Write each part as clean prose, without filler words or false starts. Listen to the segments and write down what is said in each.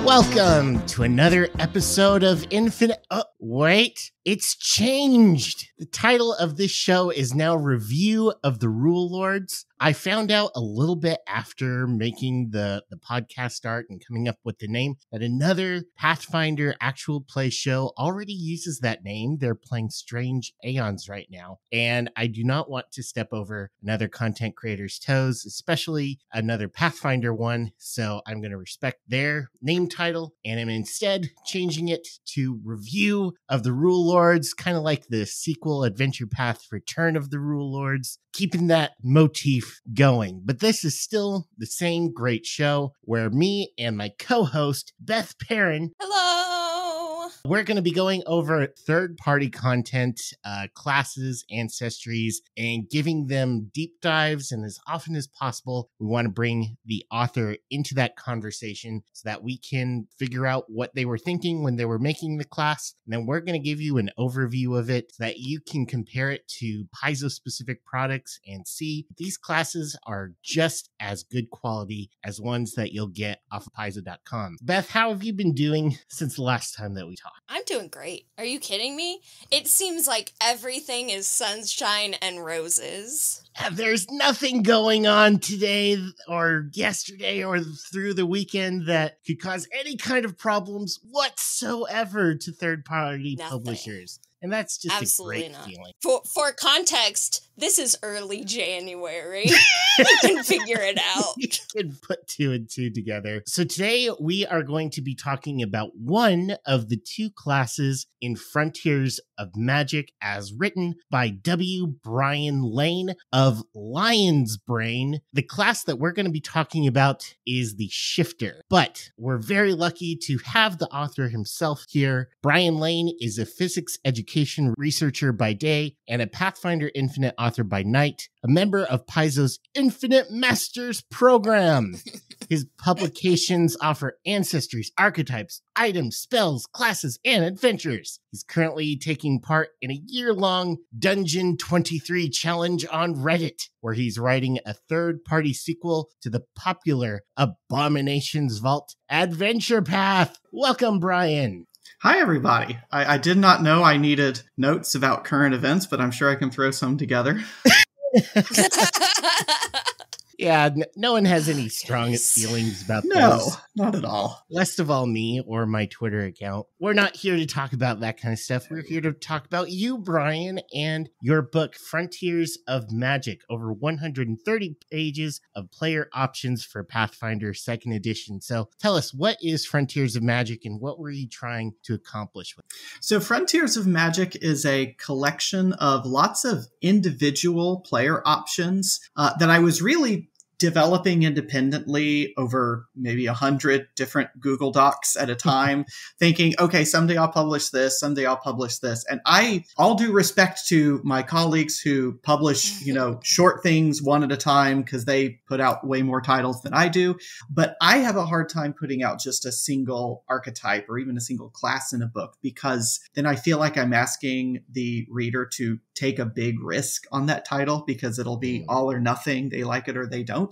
Welcome to another episode of Infinite... Oh, wait, it's changed. The title of this show is now Review of the Rulelords. I found out a little bit after making the podcast art and coming up with the name that another Pathfinder actual play show already uses that name. They're playing Strange Aeons right now, and I do not want to step over another content creator's toes, especially another Pathfinder one, so I'm going to respect their name title, and I'm instead changing it to Review of the Rulelords, kind of like the sequel Adventure Path Return of the Rulelords, keeping that motif going. But this is still the same great show where me and my co-host, Beth Perrin, hello, we're going to be going over third-party content, classes, ancestries, and giving them deep dives. And as often as possible, we want to bring the author into that conversation so that we can figure out what they were thinking when they were making the class. And then we're going to give you an overview of it so that you can compare it to Paizo-specific products and see if these classes are just as good quality as ones that you'll get off of Paizo.com. Beth, how have you been doing since the last time that we talked? I'm doing great. Are you kidding me? It seems like everything is sunshine and roses. There's nothing going on today or yesterday or through the weekend that could cause any kind of problems whatsoever to third-party publishers. And that's just absolutely a great feeling. For context, this is early January. You can figure it out. You can put two and two together. So today we are going to be talking about one of the two classes in Frontiers of Magic as written by W. Brian Lane of Lion's Brain. The class that we're going to be talking about is the Shifter, but we're very lucky to have the author himself here. Brian Lane is a physics education researcher by day and a Pathfinder Infinite author by night, a member of Paizo's Infinite Masters program. His publications offer ancestries, archetypes, items, spells, classes, and adventures. He's currently taking part in a year-long Dungeon 23 challenge on Reddit, where he's writing a third-party sequel to the popular Abominations Vault Adventure Path. Welcome, Brian. Hi, everybody. I did not know I needed notes about current events, but I'm sure I can throw some together. Yeah, no one has any strong feelings about those. No, not at all. Least of all me or my Twitter account. We're not here to talk about that kind of stuff. We're here to talk about you, Brian, and your book, Frontiers of Magic. Over 130 pages of player options for Pathfinder 2nd edition. So tell us, what is Frontiers of Magic and what were you trying to accomplish with it? So Frontiers of Magic is a collection of lots of individual player options that I was really developing independently over maybe 100 different Google Docs at a time, thinking, okay, someday I'll publish this, someday I'll publish this. And all due respect to my colleagues who publish, short things one at a time because they put out way more titles than I do. But I have a hard time putting out just a single archetype or even a single class in a book, because then I feel like I'm asking the reader to take a big risk on that title because it'll be all or nothing. They like it or they don't.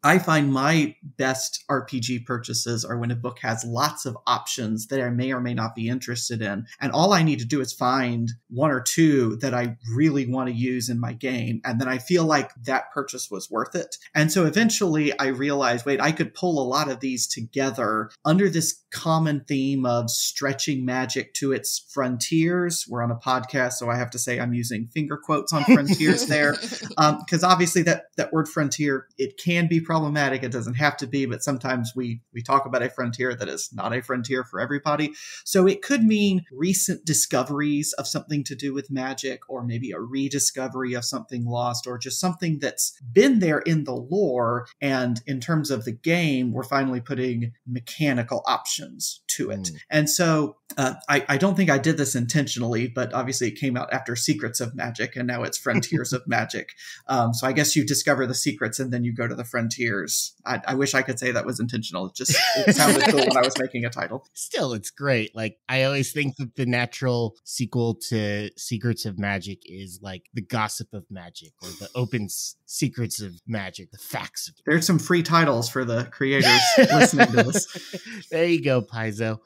I find my best RPG purchases are when a book has lots of options that I may or may not be interested in. And all I need to do is find one or two that I really want to use in my game. And then I feel like that purchase was worth it. And so eventually I realized, wait, I could pull a lot of these together under this common theme of stretching magic to its frontiers. We're on a podcast, so I have to say I'm using finger quotes on frontiers there. Because obviously that word frontier, it can be problematic. It doesn't have to be, but sometimes we talk about a frontier that is not a frontier for everybody. So it could mean recent discoveries of something to do with magic, or maybe a rediscovery of something lost, or just something that's been there in the lore. And in terms of the game, we're finally putting mechanical options to it. And so I don't think I did this intentionally, but obviously it came out after Secrets of Magic, and now it's Frontiers of Magic. So I guess you discover the secrets and then you go to the frontiers. I wish I could say that was intentional. It sounded cool when I was making a title. Still, it's great. Like, I always think that the natural sequel to Secrets of Magic is like the Gossip of Magic or the Open Secrets of Magic, the Facts of Magic. There's some free titles for the creators listening to this. There you go, Paizo.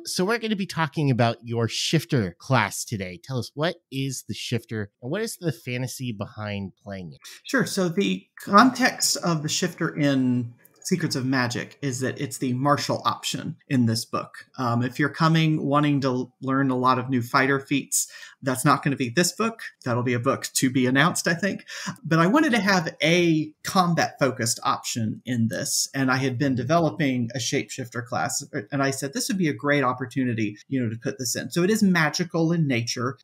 So we're going to be talking about your shifter class today. Tell us, what is the shifter and what is the fantasy behind playing it? Sure. So the context of the shifter in Secrets of Magic is that it's the martial option in this book. If you're coming wanting to learn a lot of new fighter feats, that's not going to be this book. That'll be a book to be announced, I think. But I wanted to have a combat-focused option in this, and I had been developing a shapeshifter class, and I said this would be a great opportunity, to put this in. So it is magical in nature.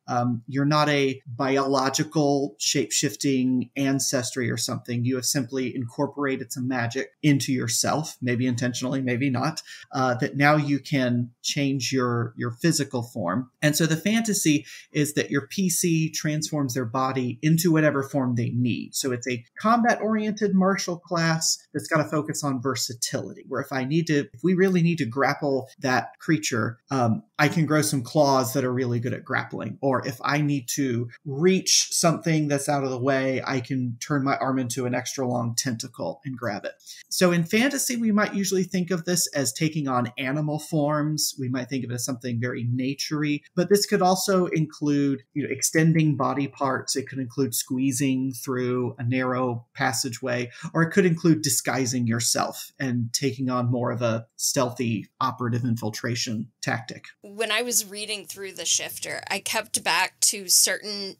You're not a biological shapeshifting ancestry or something. You have simply incorporated some magic into yourself, maybe intentionally, maybe not, that now you can change your physical form. And so the fantasy is that your PC transforms their body into whatever form they need. So it's a combat-oriented martial class that's got to focus on versatility, where if we really need to grapple that creature, I can grow some claws that are really good at grappling. Or if I need to reach something that's out of the way, I can turn my arm into an extra long tentacle and grab it. So in fantasy, we might usually think of this as taking on animal forms. We might think of it as something very naturey, but this could also include, extending body parts. It could include squeezing through a narrow passageway, or it could include disguising yourself and taking on more of a stealthy operative infiltration tactic. When I was reading through the shifter, I kept back to certain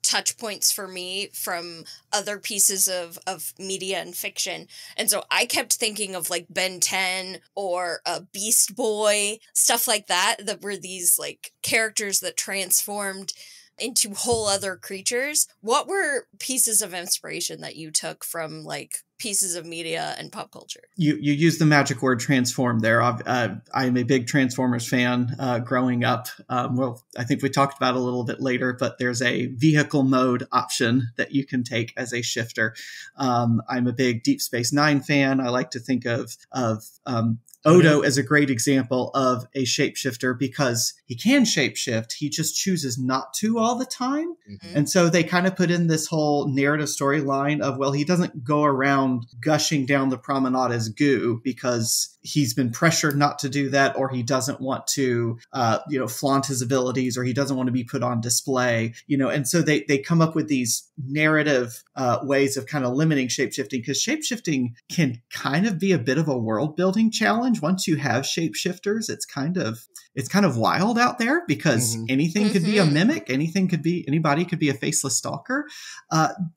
touch points for me from other pieces of media and fiction. And so I kept thinking of like Ben 10 or Beast Boy, stuff like that were these like characters that transformed into whole other creatures. What were pieces of inspiration that you took from like pieces of media and pop culture? You use the magic word transform there. I'm a big Transformers fan growing up. I think we talked about it a little bit later, but there's a vehicle mode option that you can take as a shifter. I'm a big Deep Space Nine fan. I like to think of Odo as a great example of a shapeshifter because he can shapeshift. He just chooses not to all the time. Mm-hmm. And so they kind of put in this whole narrative storyline of, well, he doesn't go around gushing down the promenade as goo because he's been pressured not to do that, or he doesn't want to, flaunt his abilities, or he doesn't want to be put on display, and so they come up with these narrative ways of kind of limiting shapeshifting, because shapeshifting can kind of be a bit of a world building challenge. Once you have shapeshifters, it's kind of wild out there because anything could be a mimic, anybody could be a faceless stalker.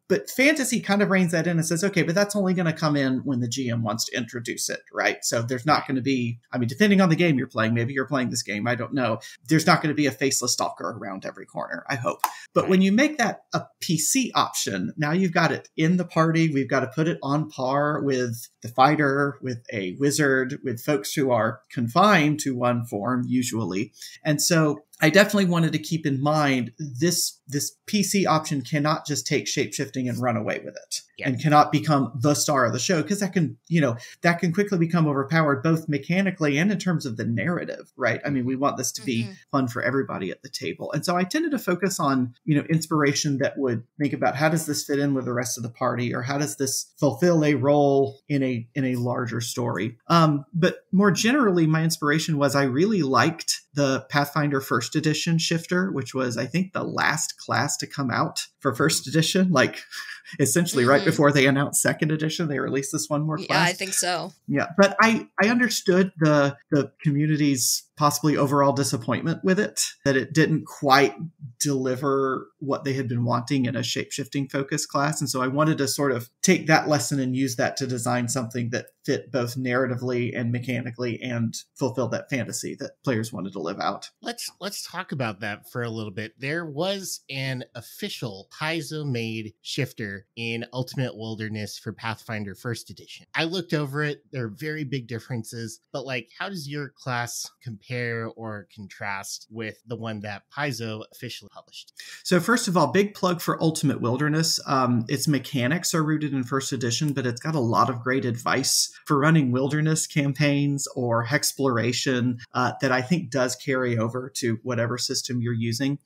But fantasy kind of reins that in and says, okay, but that's only going to come in when the GM wants to introduce it, right? So there's not going to be, depending on the game you're playing, maybe you're playing this game, I don't know. There's not going to be a faceless stalker around every corner, I hope. But when you make that a PC option, now you've got it in the party. We've got to put it on par with the fighter, with a wizard, with folks who are confined to one form usually. And so I definitely wanted to keep in mind this PC option cannot just take shapeshifting and run away with it and cannot become the star of the show, because that can quickly become overpowered both mechanically and in terms of the narrative, right? We want this to be fun for everybody at the table. And so I tended to focus on, inspiration that would think about how does this fit in with the rest of the party, or how does this fulfill a role in a larger story. But more generally, my inspiration was I really liked the Pathfinder First Edition shifter, which was, I think, the last class to come out for First Edition, like essentially right before they announced Second Edition, they released this one more class. Yeah, I think so. Yeah, but I understood the community's possibly overall disappointment with it, that it didn't quite deliver what they had been wanting in a shape-shifting focus class. And so I wanted to sort of take that lesson and use that to design something that fit both narratively and mechanically and fulfill that fantasy that players wanted to live out. Let's talk about that for a little bit. There was an official Paizo-made shifter in Ultimate Wilderness for Pathfinder First Edition. I looked over it. There are very big differences, but how does your class compare compare or contrast with the one that Paizo officially published? So first of all, big plug for Ultimate Wilderness. Its mechanics are rooted in first edition, but it's got a lot of great advice for running wilderness campaigns or exploration that I think does carry over to whatever system you're using.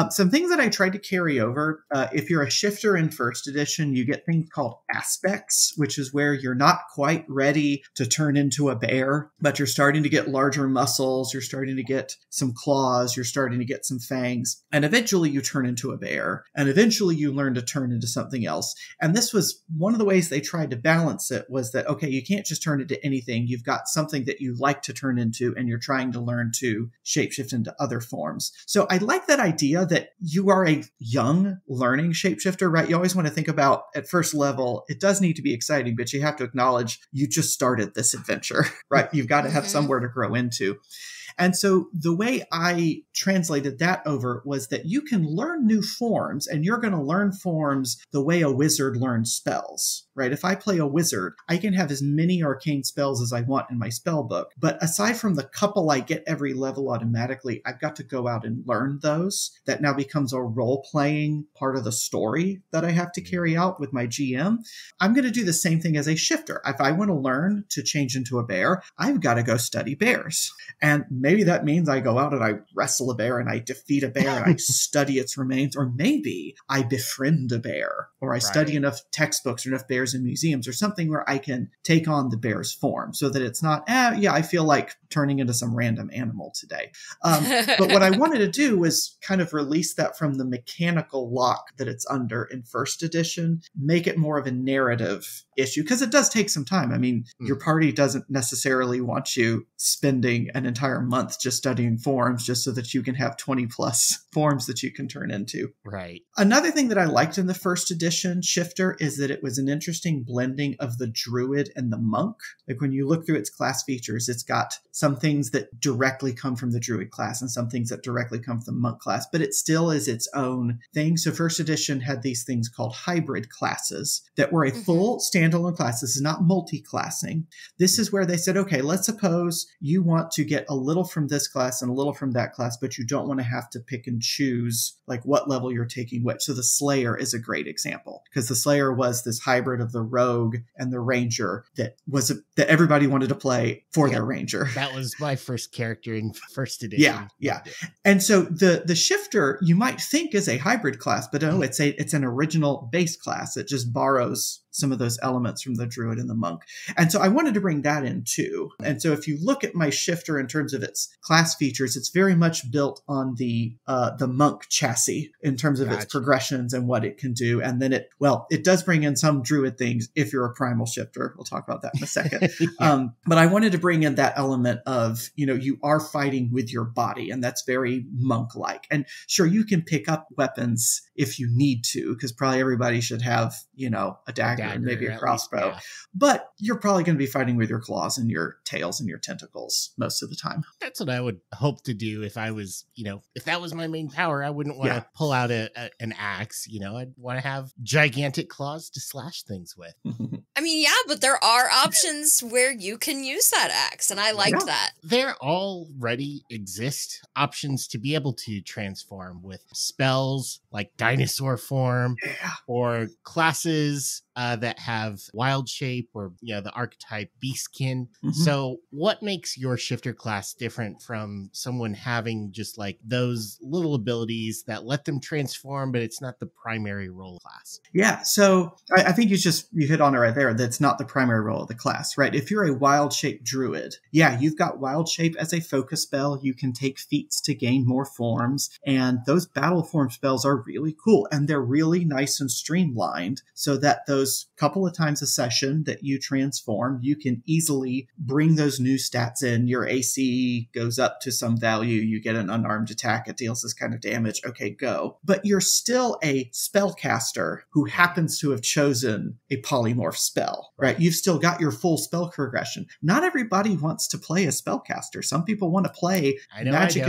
Some things that I tried to carry over, if you're a shifter in first edition, you get things called aspects, which is where you're not quite ready to turn into a bear, but you're starting to get larger muscles, you're starting to get some claws, you're starting to get some fangs, and eventually you turn into a bear, and eventually you learn to turn into something else. And this was one of the ways they tried to balance it, was that, okay, you can't just turn into anything. You've got something that you like to turn into, and you're trying to learn to shapeshift into other forms. So I like that idea that you are a young learning shapeshifter, right? You always want to think about at first level, it does need to be exciting, but you have to acknowledge you just started this adventure, right? You've got to have somewhere to grow into. And so the way I translated that over was that you can learn new forms, and you're going to learn forms the way a wizard learns spells, right? If I play a wizard, I can have as many arcane spells as I want in my spell book. But aside from the couple I get every level automatically, I've got to go out and learn those. That now becomes a role-playing part of the story that I have to carry out with my GM. I'm going to do the same thing as a shifter. If I want to learn to change into a bear, I've got to go study bears. And maybe that means I go out and I wrestle a bear and I defeat a bear and I study its remains. Or maybe I befriend a bear, or I study enough textbooks or enough bears in museums or something where I can take on the bear's form, so that it's not, I feel like turning into some random animal today. But what I wanted to do was kind of release that from the mechanical lock that it's under in first edition, make it more of a narrative issue, because it does take some time. I mean, your party doesn't necessarily want you spending an entire month just studying forms just so that you can have 20 plus forms that you can turn into. Right. Another thing that I liked in the first edition shifter is that it was an interesting blending of the druid and the monk. Like when you look through its class features, it's got some things that directly come from the druid class and some things that directly come from the monk class, but it still is its own thing. So first edition had these things called hybrid classes that were a full standalone class. This is not multi-classing. This is where they said, okay, let's suppose you want to get a little from this class and a little from that class, but you don't want to have to pick and choose like what level you're taking which. So the Slayer is a great example, because the Slayer was this hybrid of the rogue and the ranger that everybody wanted to play for their ranger. That was my first character in first edition. Yeah. And so the shifter you might think is a hybrid class, but no, it's an original base class. It just borrows some of those elements from the druid and the monk. And so I wanted to bring that in too. And so if you look at my shifter in terms of its class features, it's very much built on the monk chassis in terms of its progressions and what it can do. And then it does bring in some druid things if you're a primal shifter. We'll talk about that in a second. But I wanted to bring in that element of, you are fighting with your body, and that's very monk-like. And sure, you can pick up weapons if you need to, because probably everybody should have, a dagger and maybe a crossbow. Least, but you're probably going to be fighting with your claws and your tails and your tentacles most of the time. That's what I would hope to do if I was, if that was my main power. I wouldn't want to pull out an axe. I'd want to have gigantic claws to slash things with. I mean, yeah, but there are options where you can use that axe, and I liked that. There already exist options to be able to transform with spells like dinosaur form or classes that have wild shape or the archetype beastkin. So what makes your shifter class different from someone having just like those little abilities that let them transform, but it's not the primary role class? Yeah, so I think you hit on it right there. That's not the primary role of the class, right? If you're a wild shape druid, you've got wild shape as a focus spell. You can take feats to gain more forms, and those battle form spells are really cool, and they're really nice and streamlined so that those couple of times a session that you transform, you can easily bring those new stats in. Your AC goes up to some value. You get an unarmed attack. It deals this kind of damage. Okay, go. But you're still a spellcaster who happens to have chosen a polymorph spell, right? You've still got your full spell progression. Not everybody wants to play a spellcaster. Some people want to play magic.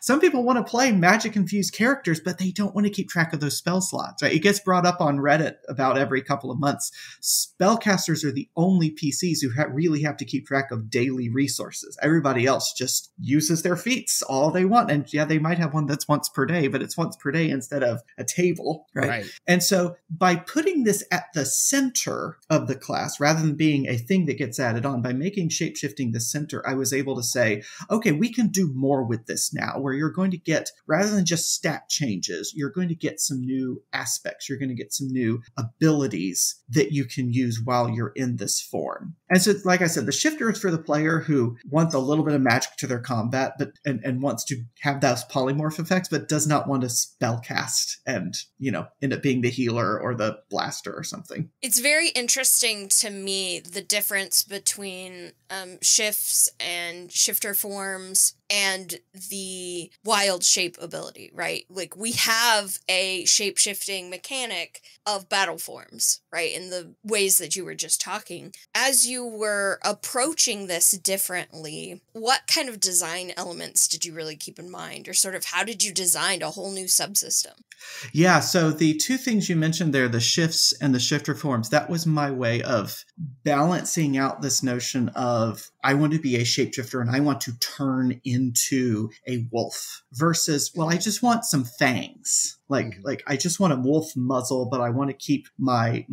Some people want to play magic-infused characters, but they don't want to keep track of those spell slots, right? It gets brought up on Reddit about every couple of months, spellcasters are the only PCs who really have to keep track of daily resources. Everybody else just uses their feats all they want. And yeah, they might have one that's once per day, but it's once per day instead of a table, right? And so by putting this at the center of the class, rather than being a thing that gets added on, by making shapeshifting the center, I was able to say, okay, we can do more with this now, where you're going to get, rather than just stat changes, you're going to get some new aspects. You're going to get some new abilities that you can use while you're in this form. And so, like I said, the shifter is for the player who wants a little bit of magic to their combat, but and wants to have those polymorph effects, but does not want to spellcast and, end up being the healer or the blaster or something. It's very interesting to me, the difference between shifts and shifter forms and the wild shape ability, right? Like, we have a shape-shifting mechanic of battle forms, right? In the ways that you were just talking. As you were approaching this differently, what kind of design elements did you really keep in mind? Or sort of how did you design a whole new subsystem? Yeah, so the two things you mentioned there, the shifts and the shifter forms, that was my way of balancing out this notion of, I want to be a shapeshifter and I want to turn into a wolf versus, well, I just want some fangs. Like I just want a wolf muzzle, but I want to keep my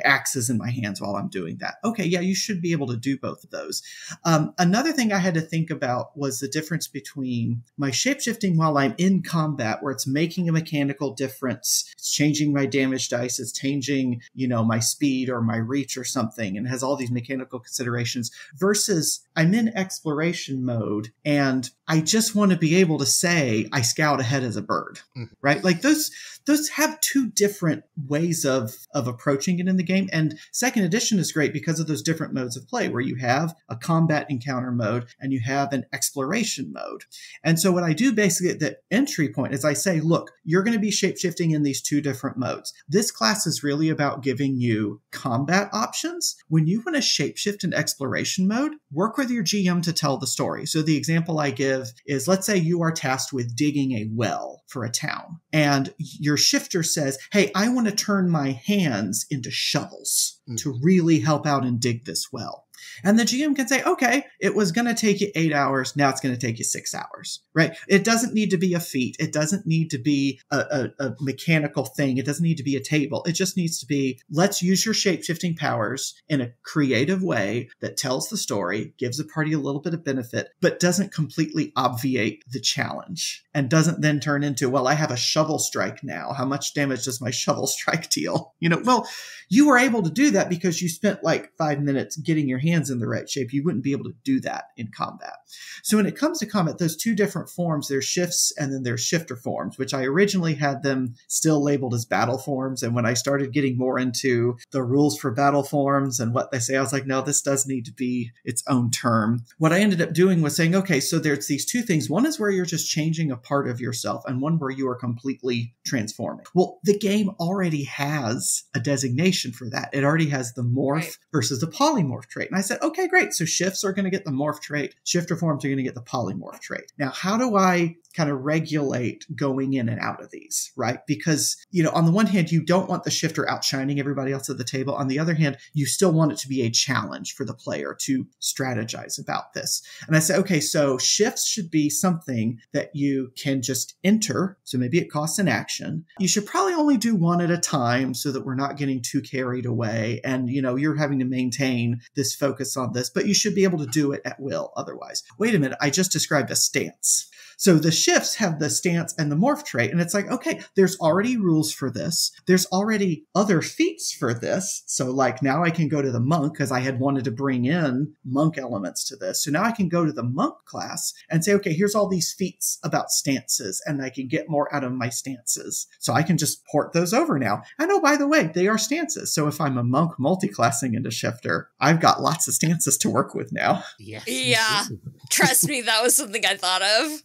axes in my hands while I'm doing that. Okay, yeah, you should be able to do both of those. Another thing I had to think about was the difference between my shapeshifting while I'm in combat, where it's making a mechanical difference. It's changing my damage dice. It's changing, my speed or my reach or something, and has all these mechanical considerations, versus I'm in exploration mode and I just want to be able to say I scout ahead as a bird, right? Like those have two different ways of approaching it in the game. And second edition is great because of those different modes of play, where you have a combat encounter mode and you have an exploration mode. And so what I do basically at the entry point is I say, look, you're going to be shapeshifting in these two different modes. This class is really about giving you combat options. When you want to shapeshift in exploration mode, work with your GM to tell the story. So the example I give is, let's say you are tasked with digging a well for a town, and your shifter says, hey, I want to turn my hands into shovels to really help out and dig this well. And the GM can say, okay, it was going to take you 8 hours. Now it's going to take you 6 hours, right? It doesn't need to be a feat. It doesn't need to be a mechanical thing. It doesn't need to be a table. It just needs to be, let's use your shape-shifting powers in a creative way that tells the story, gives the party a little bit of benefit, but doesn't completely obviate the challenge, and doesn't then turn into, well, I have a shovel strike now. How much damage does my shovel strike deal? Well, you were able to do that because you spent like 5 minutes getting your hands in the right shape. You wouldn't be able to do that in combat. So when it comes to combat, those two different forms, there's shifts and then there's shifter forms, which I originally had them still labeled as battle forms. And when I started getting more into the rules for battle forms and what they say, I was like, no, this does need to be its own term. What I ended up doing was saying, okay, so there's these two things. One is where you're just changing a part of yourself, and one where you are completely transforming. Well, the game already has a designation for that. It already has the morph versus the polymorph trait. And I said, okay, great. So shifts are going to get the morph trait. Shifter forms are going to get the polymorph trait. Now, how do I kind of regulate going in and out of these, right? Because, on the one hand, you don't want the shifter outshining everybody else at the table. On the other hand, you still want it to be a challenge for the player to strategize about this. And I say, okay, so shifts should be something that you can just enter. So maybe it costs an action. You should probably only do one at a time so that we're not getting too carried away. And, you're having to maintain this focus on this, but you should be able to do it at will otherwise. Wait a minute, I just described a stance. So the shifts have the stance and the morph trait. And it's like, okay, there's already rules for this. There's already other feats for this. So like now I can go to the monk because I had wanted to bring in monk elements to this. So now I can go to the monk class and say, okay, here's all these feats about stances, and I can get more out of my stances. So I can just port those over now. And oh, by the way, they are stances. So if I'm a monk multi-classing into shifter, I've got lots of stances to work with now. Yes. Yeah. Trust me, that was something I thought of.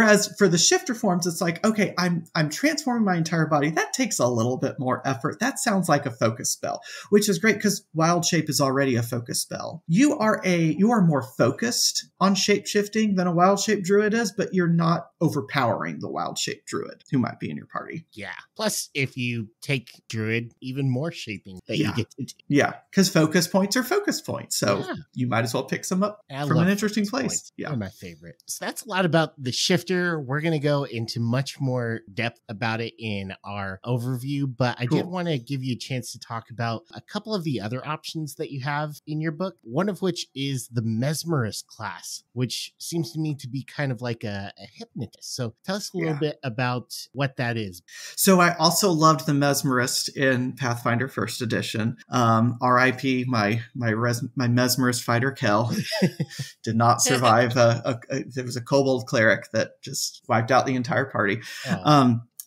Whereas for the shifter forms, it's like, okay, I'm transforming my entire body. That takes a little bit more effort. That sounds like a focus spell, which is great because wild shape is already a focus spell. You are more focused on shape shifting than a wild shape druid is, but you're not overpowering the wild shape druid who might be in your party. Yeah. Plus, if you take druid, even more shaping that you get to do. Yeah, because focus points are focus points. So you might as well pick some up from an interesting place. Points. Yeah. They're my favorite. So that's a lot about the shifter. We're going to go into much more depth about it in our overview, but I did want to give you a chance to talk about a couple of the other options that you have in your book, one of which is the mesmerist class, which seems to me to be kind of like a hypnotist. So tell us a little bit about what that is. So I also loved the mesmerist in Pathfinder First Edition. R.I.P. my mesmerist fighter Kel did not survive. There was a kobold cleric that just wiped out the entire party.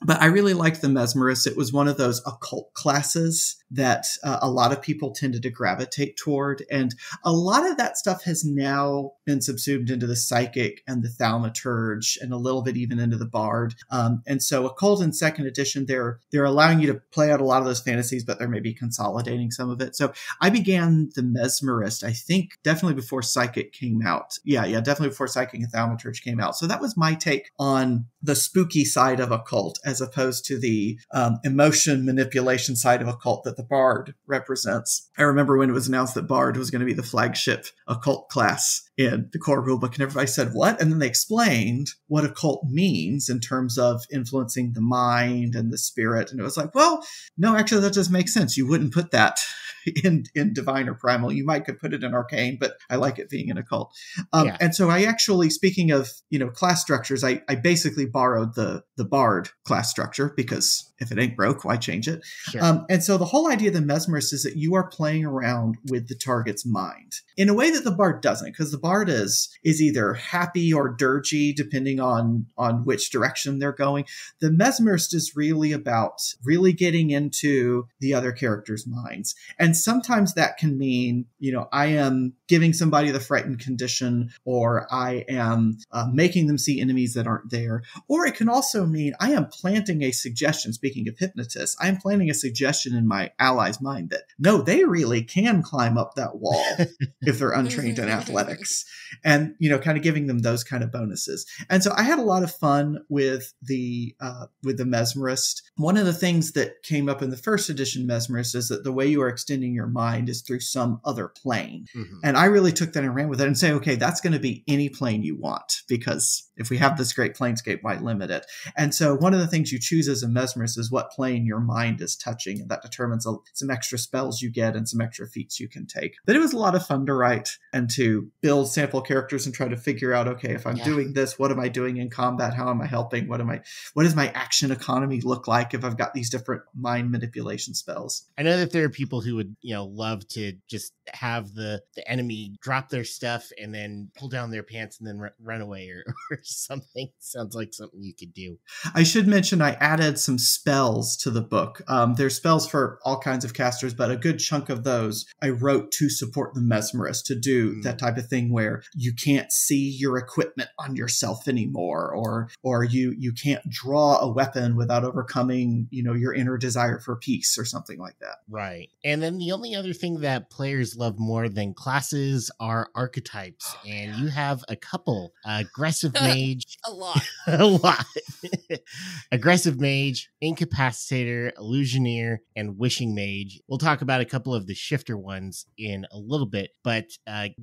But I really liked the mesmerist. It was one of those occult classes that a lot of people tended to gravitate toward. And a lot of that stuff has now been subsumed into the psychic and the thaumaturge and a little bit even into the bard. And so occult in second edition, they're allowing you to play out a lot of those fantasies, but they're maybe consolidating some of it. So I began the mesmerist, I think definitely before psychic came out. Yeah, definitely before psychic and thaumaturge came out. So that was my take on the spooky side of occult as opposed to the emotion manipulation side of occult that the bard represents. I remember when it was announced that bard was going to be the flagship occult class in the core rulebook, and everybody said, what? And then they explained what occult means in terms of influencing the mind and the spirit. And it was like, well, no, actually, that does make sense. You wouldn't put that in divine or primal. You might could put it in arcane, but I like it being an occult. And so I actually, speaking of, class structures, I basically borrowed the bard class structure because if it ain't broke, why change it? Sure. And so the whole idea of the mesmerist is that you are playing around with the target's mind in a way that the bard doesn't, because the bard is either happy or dirgy, depending on which direction they're going. The mesmerist is really about really getting into the other character's minds. And sometimes that can mean, I am giving somebody the frightened condition, or I am making them see enemies that aren't there. Or it can also mean I am planting a suggestion. Speaking of hypnotists, I am planting a suggestion in my ally's mind that, no, they really can climb up that wall if they're untrained in athletics. And, kind of giving them those kind of bonuses. And so I had a lot of fun with the mesmerist. One of the things that came up in the first edition mesmerist is that the way you are extending your mind is through some other plane. Mm-hmm. And I really took that and ran with it and say, okay, that's going to be any plane you want, because if we have this great planescape, why limit it? And so one of the things you choose as a mesmerist is what plane your mind is touching. And that determines some extra spells you get and some extra feats you can take. But it was a lot of fun to write and to build sample characters and try to figure out, okay, if I'm doing this, what am I doing in combat? How am I helping? What does my action economy look like if I've got these different mind manipulation spells? I know that there are people who would, love to just have the enemy drop their stuff and then pull down their pants and then run away or something. Sounds like something you could do. I should mention I added some spells to the book. There's spells for all kinds of casters, but a good chunk of those I wrote to support the mesmerist, to do that type of thing where you can't see your equipment on yourself anymore, or you can't draw a weapon without overcoming, your inner desire for peace or something like that. Right. And then the only other thing that players love more than classes are archetypes. And you have a couple: aggressive mage. A lot. A lot. Aggressive mage, incapacitator, illusioneer, and wishing mage. We'll talk about a couple of the shifter ones in a little bit, but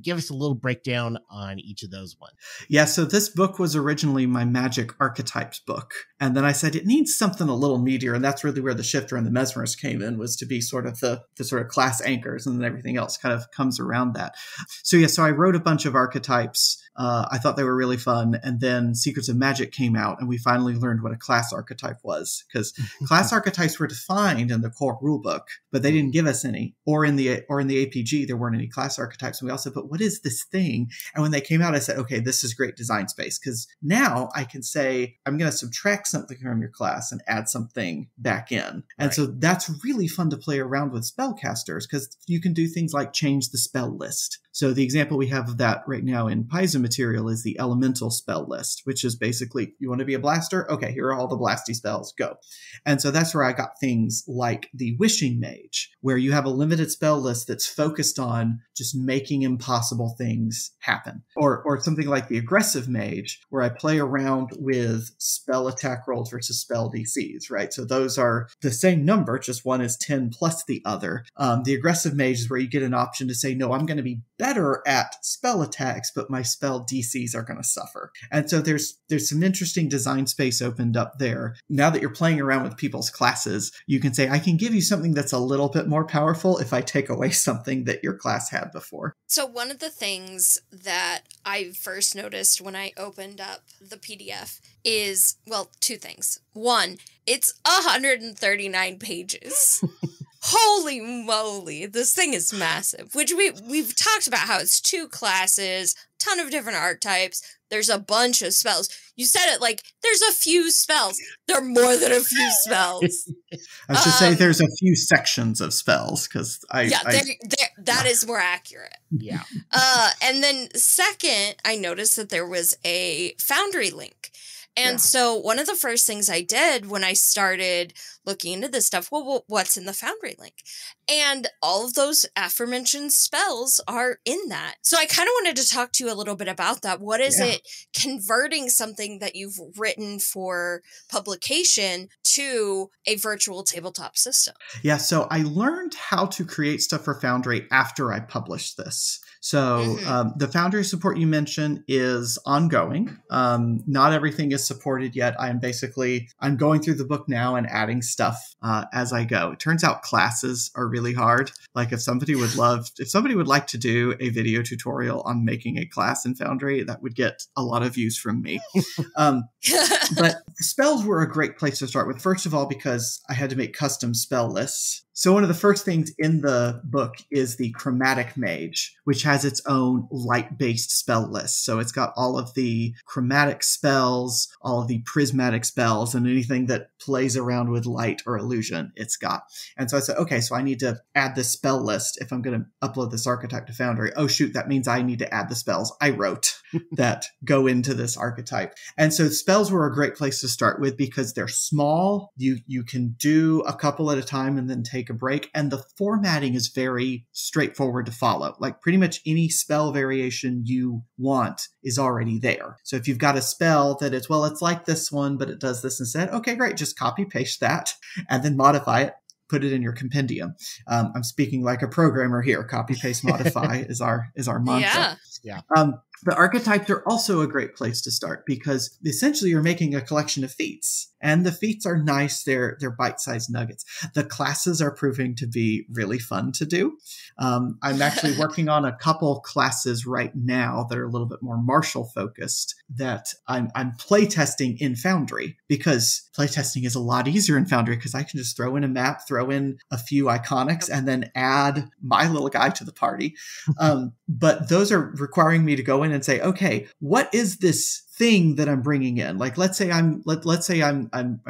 give us a little breakdown on each of those ones. Yeah, so this book was originally my magic archetypes book. And then I said it needs something a little meatier, and that's really where the shifter and the mesmerist came in, was to be sort of the sort of class anchors, and then everything else kind of comes around that. So I wrote a bunch of archetypes. I thought they were really fun. And then Secrets of Magic came out, and we finally learned what a class archetype was, because class archetypes were defined in the core rulebook, but they didn't give us any, or in the APG, there weren't any class archetypes. And we all said, but what is this thing? And when they came out, I said, okay, this is great design space, because now I can say, I'm going to subtract something from your class and add something back in. And so that's really fun to play around with spellcasters, because you can do things like change the spell list. So the example we have of that right now in Paizo material is the elemental spell list, which is basically, you want to be a blaster? Okay, here are all the blasty spells, go. And so that's where I got things like the Wishing Mage, where you have a limited spell list that's focused on just making impossible things happen. Or something like the Aggressive Mage, where I play around with spell attack rolls versus spell DCs, right? So those are the same number, just one is 10 plus the other. The Aggressive Mage is where you get an option to say, no, I'm going to be better at spell attacks, but my spell DCs are going to suffer. And so there's some interesting design space opened up there. Now that you're playing around with people's classes, you can say, I can give you something that's a little bit more powerful if I take away something that your class had before. So one of the things that I first noticed when I opened up the PDF is, well, two things. One, it's 139 pages. Holy moly, this thing is massive, which we've talked about how it's 2 classes, ton of different archetypes. There's a bunch of spells. You said it like there's a few spells. There are more than a few spells. I should say there's a few sections of spells because that is more accurate. Yeah. And then second, I noticed that there was a Foundry link. And so one of the first things I did when I started looking into this stuff, well, what's in the Foundry link? And all of those aforementioned spells are in that. So I kind of wanted to talk to you a little bit about that. What is it converting something that you've written for publication to a virtual tabletop system? Yeah, so I learned how to create stuff for Foundry after I published this. So the Foundry support you mentioned is ongoing. Not everything is supported yet. I'm going through the book now and adding stuff as I go. It turns out classes are really hard. Like if somebody would like to do a video tutorial on making a class in Foundry, that would get a lot of views from me. But spells were a great place to start with. First of all, because I had to make custom spell lists. So one of the first things in the book is the Chromatic Mage, which has its own light-based spell list. So it's got all of the chromatic spells, all of the prismatic spells, and anything that plays around with light or illusion, it's got. And so I said, okay, so I need to add this spell list if I'm going to upload this archetype to Foundry. Oh, shoot, that means I need to add the spells I wrote that go into this archetype. And so spells were a great place to start with because they're small. You can do a couple at a time and then take a break. And the formatting is very straightforward to follow. Like pretty much any spell variation you want is already there. So if you've got a spell that it's like this one, but it does this instead, okay, great. Just copy paste that and then modify it. Put it in your compendium. I'm speaking like a programmer here. Copy, paste, modify is our mantra. Yeah. The archetypes are also a great place to start because essentially you're making a collection of feats. And the feats are nice. They're bite-sized nuggets. The classes are proving to be really fun to do. I'm actually working on a couple classes right now that are a little bit more martial focused that I'm playtesting in Foundry because playtesting is a lot easier in Foundry because I can just throw in a map, throw in a few iconics, and then add my little guy to the party. But those are requiring me to go in and say, okay, what is this thing that I'm bringing in? Like, let's say I'm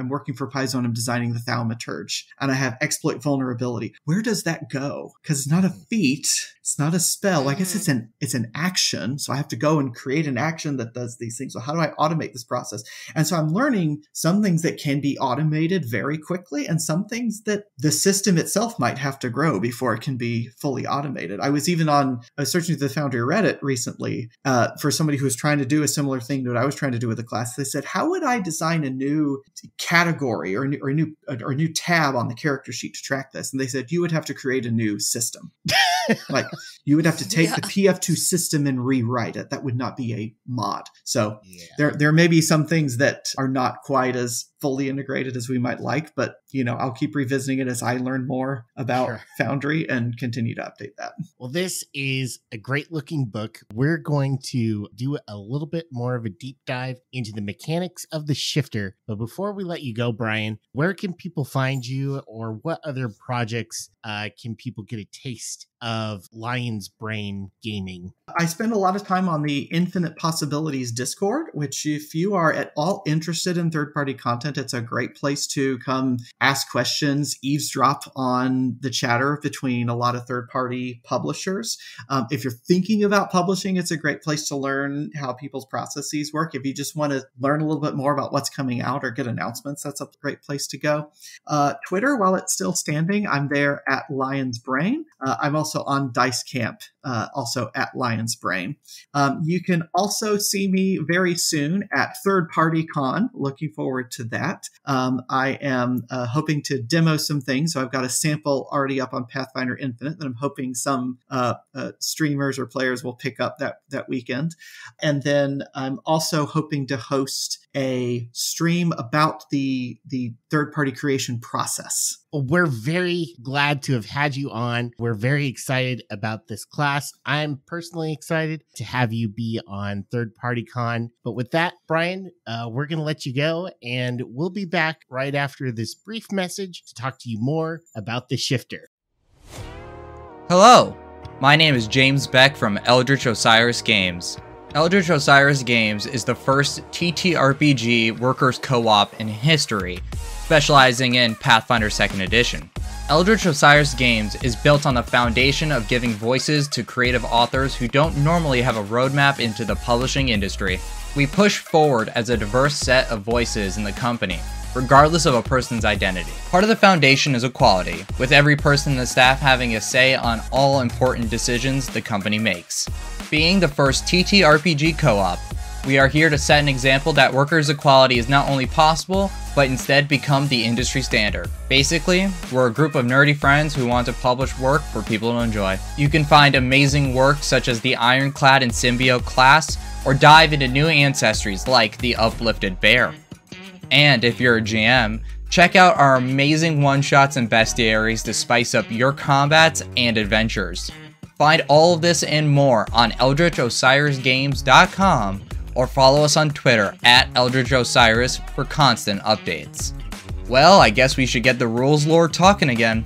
working for Paizo and I'm designing the Thaumaturge and I have exploit vulnerability. Where does that go? Because it's not a feat. It's not a spell. I guess it's an action. So I have to go and create an action that does these things. So how do I automate this process? And so I'm learning some things that can be automated very quickly and some things that the system itself might have to grow before it can be fully automated. I was searching through the Foundry Reddit recently for somebody who was trying to do a similar thing to what I was trying to do with the class. They said, how would I design a new category or a new tab on the character sheet to track this? And they said, you would have to create a new system. Like you would have to take the PF2 system and rewrite it. That would not be a mod. So there may be some things that are not quite as fully integrated as we might like, but I'll keep revisiting it as I learn more about Foundry and continue to update that. Well, this is a great looking book. We're going to do a little bit more of a deep dive into the mechanics of the shifter. But before we let you go, Brian, where can people find you or what other projects can people get a taste of Lion's Brain Gaming? I spend a lot of time on the Infinite Possibilities Discord, which if you are at all interested in third-party content content. It's a great place to come ask questions, eavesdrop on the chatter between a lot of third-party publishers. If you're thinking about publishing, it's a great place to learn how people's processes work. If you just want to learn a little bit more about what's coming out or get announcements, that's a great place to go. Twitter, while it's still standing, I'm there at Lion's Brain. I'm also on Dice Camp, also at Lion's Brain. You can also see me very soon at Third Party Con. Looking forward to that. I am hoping to demo some things. So I've got a sample already up on Pathfinder Infinite that I'm hoping some streamers or players will pick up that weekend. And then I'm also hoping to host a stream about the third-party creation process. We're very glad to have had you on. We're very excited about this class. I'm personally excited to have you be on Third Party Con. But with that, Brian, we're going to let you go, and we'll be back right after this brief message to talk to you more about the Shifter. Hello, my name is James Beck from Eldritch Osiris Games. Eldritch Osiris Games is the first TTRPG workers co-op in history, specializing in Pathfinder 2nd Edition. Eldritch Osiris Games is built on the foundation of giving voices to creative authors who don't normally have a roadmap into the publishing industry. We push forward as a diverse set of voices in the company, regardless of a person's identity. Part of the foundation is equality, with every person in the staff having a say on all important decisions the company makes. Being the first TTRPG co-op, we are here to set an example that workers' equality is not only possible, but instead become the industry standard. Basically, we're a group of nerdy friends who want to publish work for people to enjoy. You can find amazing work such as the Ironclad and Symbiote class, or dive into new ancestries like the Uplifted Bear. And if you're a GM, check out our amazing one-shots and bestiaries to spice up your combats and adventures. Find all of this and more on EldritchOsirisGames.com or follow us on Twitter at EldritchOsiris for constant updates. Well, I guess we should get the Rulelord talking again.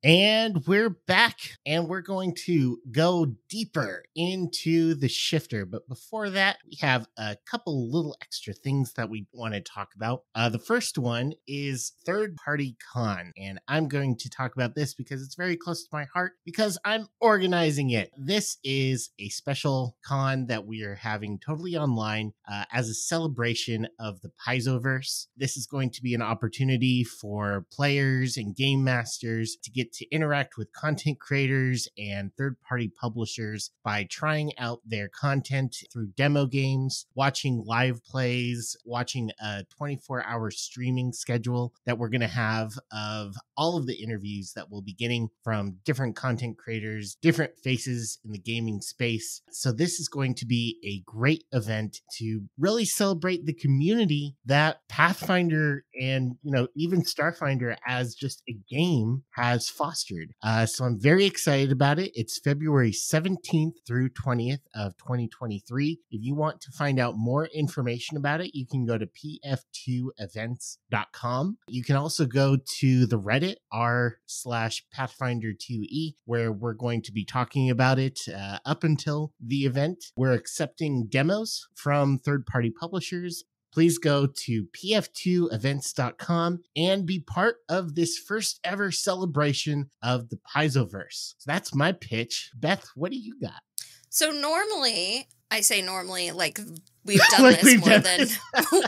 And we're back, and we're going to go deeper into the Shifter. But before that, we have a couple little extra things that we want to talk about. The first one is Third Party Con, and I'm going to talk about this because it's very close to my heart because I'm organizing it. This is a special con that we are having totally online as a celebration of the Paizoverse. This is going to be an opportunity for players and game masters to get to interact with content creators and third-party publishers by trying out their content through demo games, watching live plays, watching a 24-hour streaming schedule that we're going to have of all of the interviews that we'll be getting from different content creators, different faces in the gaming space. So this is going to be a great event to really celebrate the community that Pathfinder and, even Starfinder as just a game has fostered. So I'm very excited about it. It's February 17th through 20th of 2023. If you want to find out more information about it, you can go to pf2events.com. You can also go to the Reddit r/Pathfinder2e, where we're going to be talking about it up until the event. We're accepting demos from third-party publishers. Please go to pf2events.com and be part of this first ever celebration of the Paizoverse. So that's my pitch. Beth, what do you got? So normally, I say normally, like we've done this more than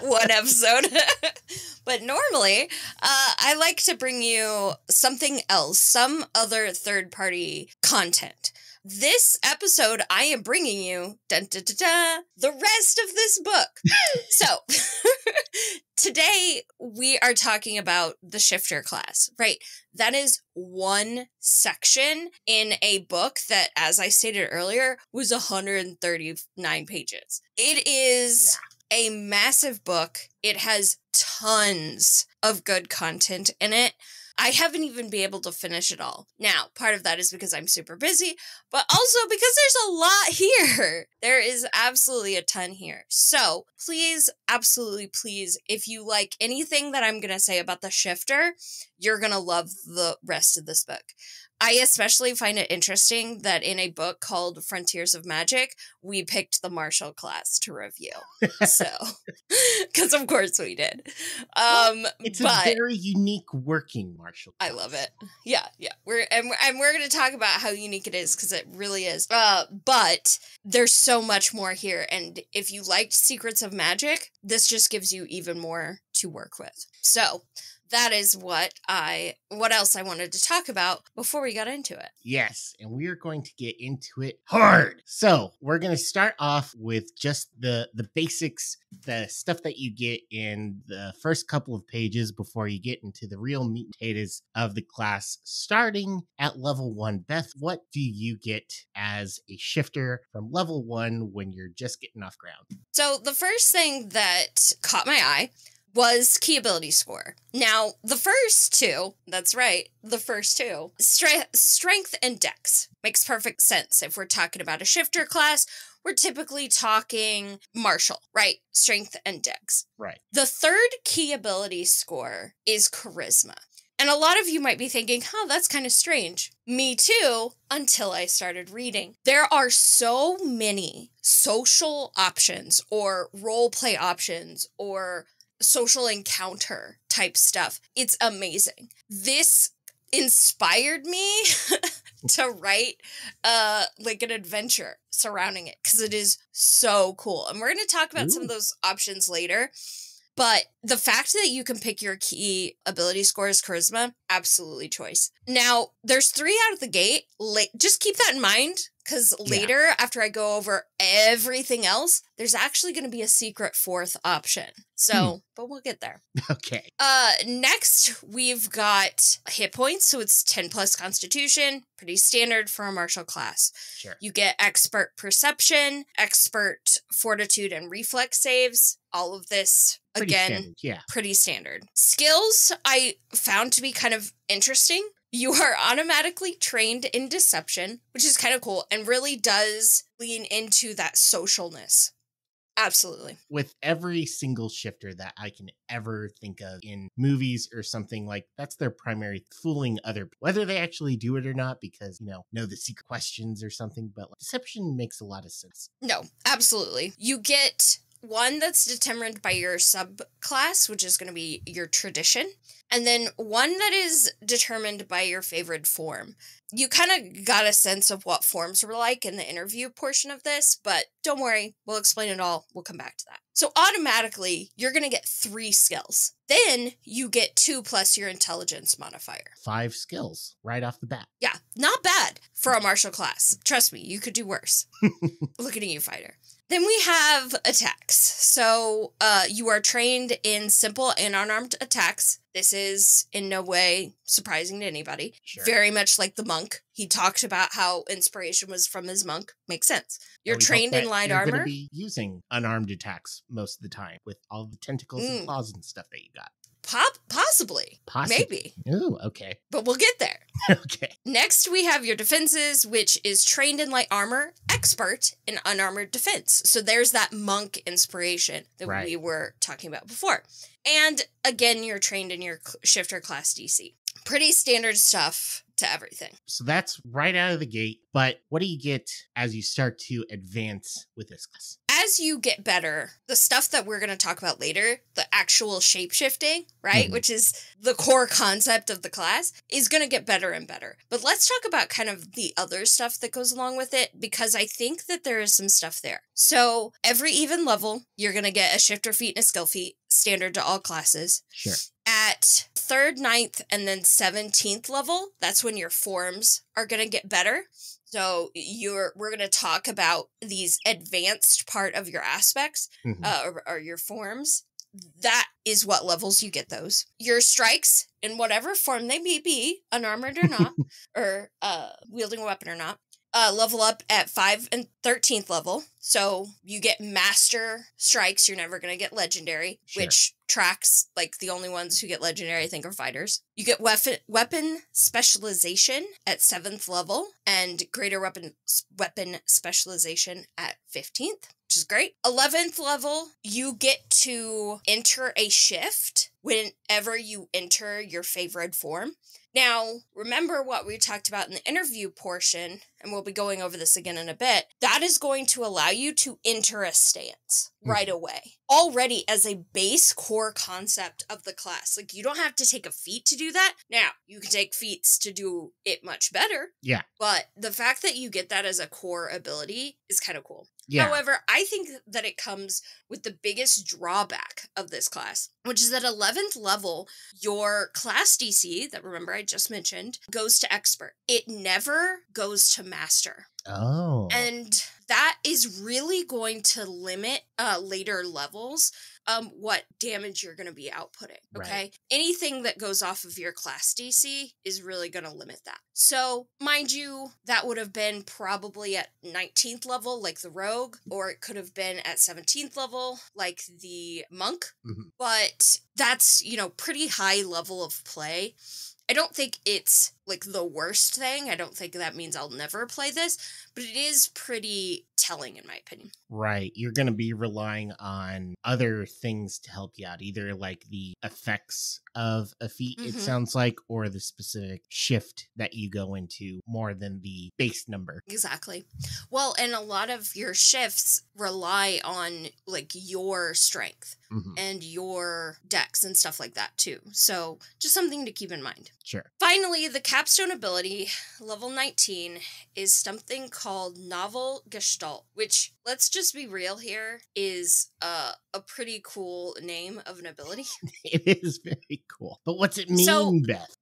one episode. But normally, I like to bring you something else, some other third-party content. This episode, I am bringing you the rest of this book. So, today we are talking about the Shifter class, right? That is one section in a book that, as I stated earlier, was 139 pages. It is a massive book. It has tons of good content in it. I haven't even been able to finish it all. Now, part of that is because I'm super busy, but also because there's a lot here. There is absolutely a ton here. So please, absolutely please, if you like anything that I'm going to say about the Shifter, you're going to love the rest of this book. I especially find it interesting that in a book called Frontiers of Magic, we picked the martial class to review. So, because of course we did. It's a very unique working martial class. I love it. Yeah. We're going to talk about how unique it is because it really is. But there's so much more here, and if you liked Secrets of Magic, this just gives you even more to work with. So that is what else I wanted to talk about before we got into it. Yes, and we are going to get into it hard. So we're going to start off with just the basics, the stuff that you get in the first couple of pages before you get into the real meat and potatoes of the class. Starting at level 1, Beth, what do you get as a shifter from level 1 when you're just getting off ground? So the first thing that caught my eye was key ability score. Now, the first two, that's right, the first two, strength and dex. Makes perfect sense. If we're talking about a shifter class, we're typically talking martial, right? Strength and dex. Right. The third key ability score is charisma. And a lot of you might be thinking, that's kind of strange. Me too, until I started reading. There are so many social options or role play options or social encounter type stuff. It's amazing. This inspired me to write like an adventure surrounding it because it is so cool. And we're going to talk about some of those options later. But the fact that you can pick your key ability score as charisma, absolutely choice. Now, there's 3 out of the gate. Just keep that in mind, because later, after I go over everything else, there's actually going to be a secret 4th option. So, but we'll get there. Okay. Next, we've got hit points. So it's 10 plus constitution. Pretty standard for a martial class. Sure. You get expert perception, expert fortitude and reflex saves. All of this, Pretty again, standard, pretty standard. Skills I found to be kind of interesting. You are automatically trained in deception, which is kind of cool and really does lean into that socialness. Absolutely. With every single shifter that I can ever think of in movies or something, like that's their primary, fooling other people, whether they actually do it or not, because, know the secret questions or something, but deception makes a lot of sense. No, absolutely. You get one that's determined by your subclass, which is going to be your tradition, and then one that is determined by your favored form. You kind of got a sense of what forms were like in the interview portion of this, but don't worry, we'll explain it all. We'll come back to that. So automatically, you're going to get 3 skills. Then you get 2 plus your intelligence modifier. 5 skills right off the bat. Yeah, not bad for a martial class. Trust me, you could do worse. Look at you, fighter. Then we have attacks. So you are trained in simple and unarmed attacks. This is in no way surprising to anybody. Sure. Very much like the monk. He talked about how inspiration was from his monk. Makes sense. You're trained in light armor. You're going to be using unarmed attacks most of the time with all the tentacles and claws and stuff that you got. Possibly. Maybe. Ooh, okay. But we'll get there. Okay. Next, we have your defenses, which is trained in light armor, expert in unarmored defense. So there's that monk inspiration that we were talking about before. And again, you're trained in your shifter class DC. Pretty standard stuff to everything. So that's right out of the gate. But what do you get as you start to advance with this class? As you get better, the stuff that we're going to talk about later, the actual shape-shifting, right, which is the core concept of the class, is going to get better and better. But let's talk about kind of the other stuff that goes along with it, because I think that there is some stuff there. So every even level, you're going to get a shifter feat and a skill feat, standard to all classes. Sure. At 3rd, 9th, and then 17th level, that's when your forms are going to get better. So we're going to talk about these advanced part of your aspects, or your forms. That is what levels you get those. Your strikes, in whatever form they may be, unarmored or not, or wielding a weapon or not, level up at 5 and 13th level. So you get master strikes. You're never going to get legendary, Sure. which tracks, like, the only ones who get legendary, I think, are fighters. You get weapon specialization at 7th level and greater weapon specialization at 15th, which is great. 11th level, you get to enter a shift whenever you enter your favorite form. Now, remember what we talked about in the interview portion, and we'll be going over this again in a bit. That is going to allow you to enter a stance right away, already as a base core concept of the class. Like, you don't have to take a feat to do that. Now, you can take feats to do it much better. Yeah. But the fact that you get that as a core ability is kind of cool. Yeah. However, I think that it comes with the biggest drawback of this class, which is that 11th level, your class DC, that remember I just mentioned, goes to expert. It never goes to master. Oh. And that is really going to limit later levels what damage you're going to be outputting, okay? Right. Anything that goes off of your class DC is really going to limit that. So, mind you, that would have been probably at 19th level, like the rogue, or it could have been at 17th level, like the monk. Mhm. But that's, pretty high level of play. I don't think it's, like, the worst thing. I don't think that means I'll never play this, but it is pretty telling, in my opinion. Right. You're going to be relying on other things to help you out, either like the effects of a feat, it sounds like, or the specific shift that you go into more than the base number. Exactly. Well, and a lot of your shifts rely on, like, your strength and your dex and stuff like that, too. So just something to keep in mind. Sure. Finally, the capstone ability, level 19, is something called Novel Gestalt, which, let's just be real here, is a pretty cool name of an ability. It is very cool. But what's it mean, Beth?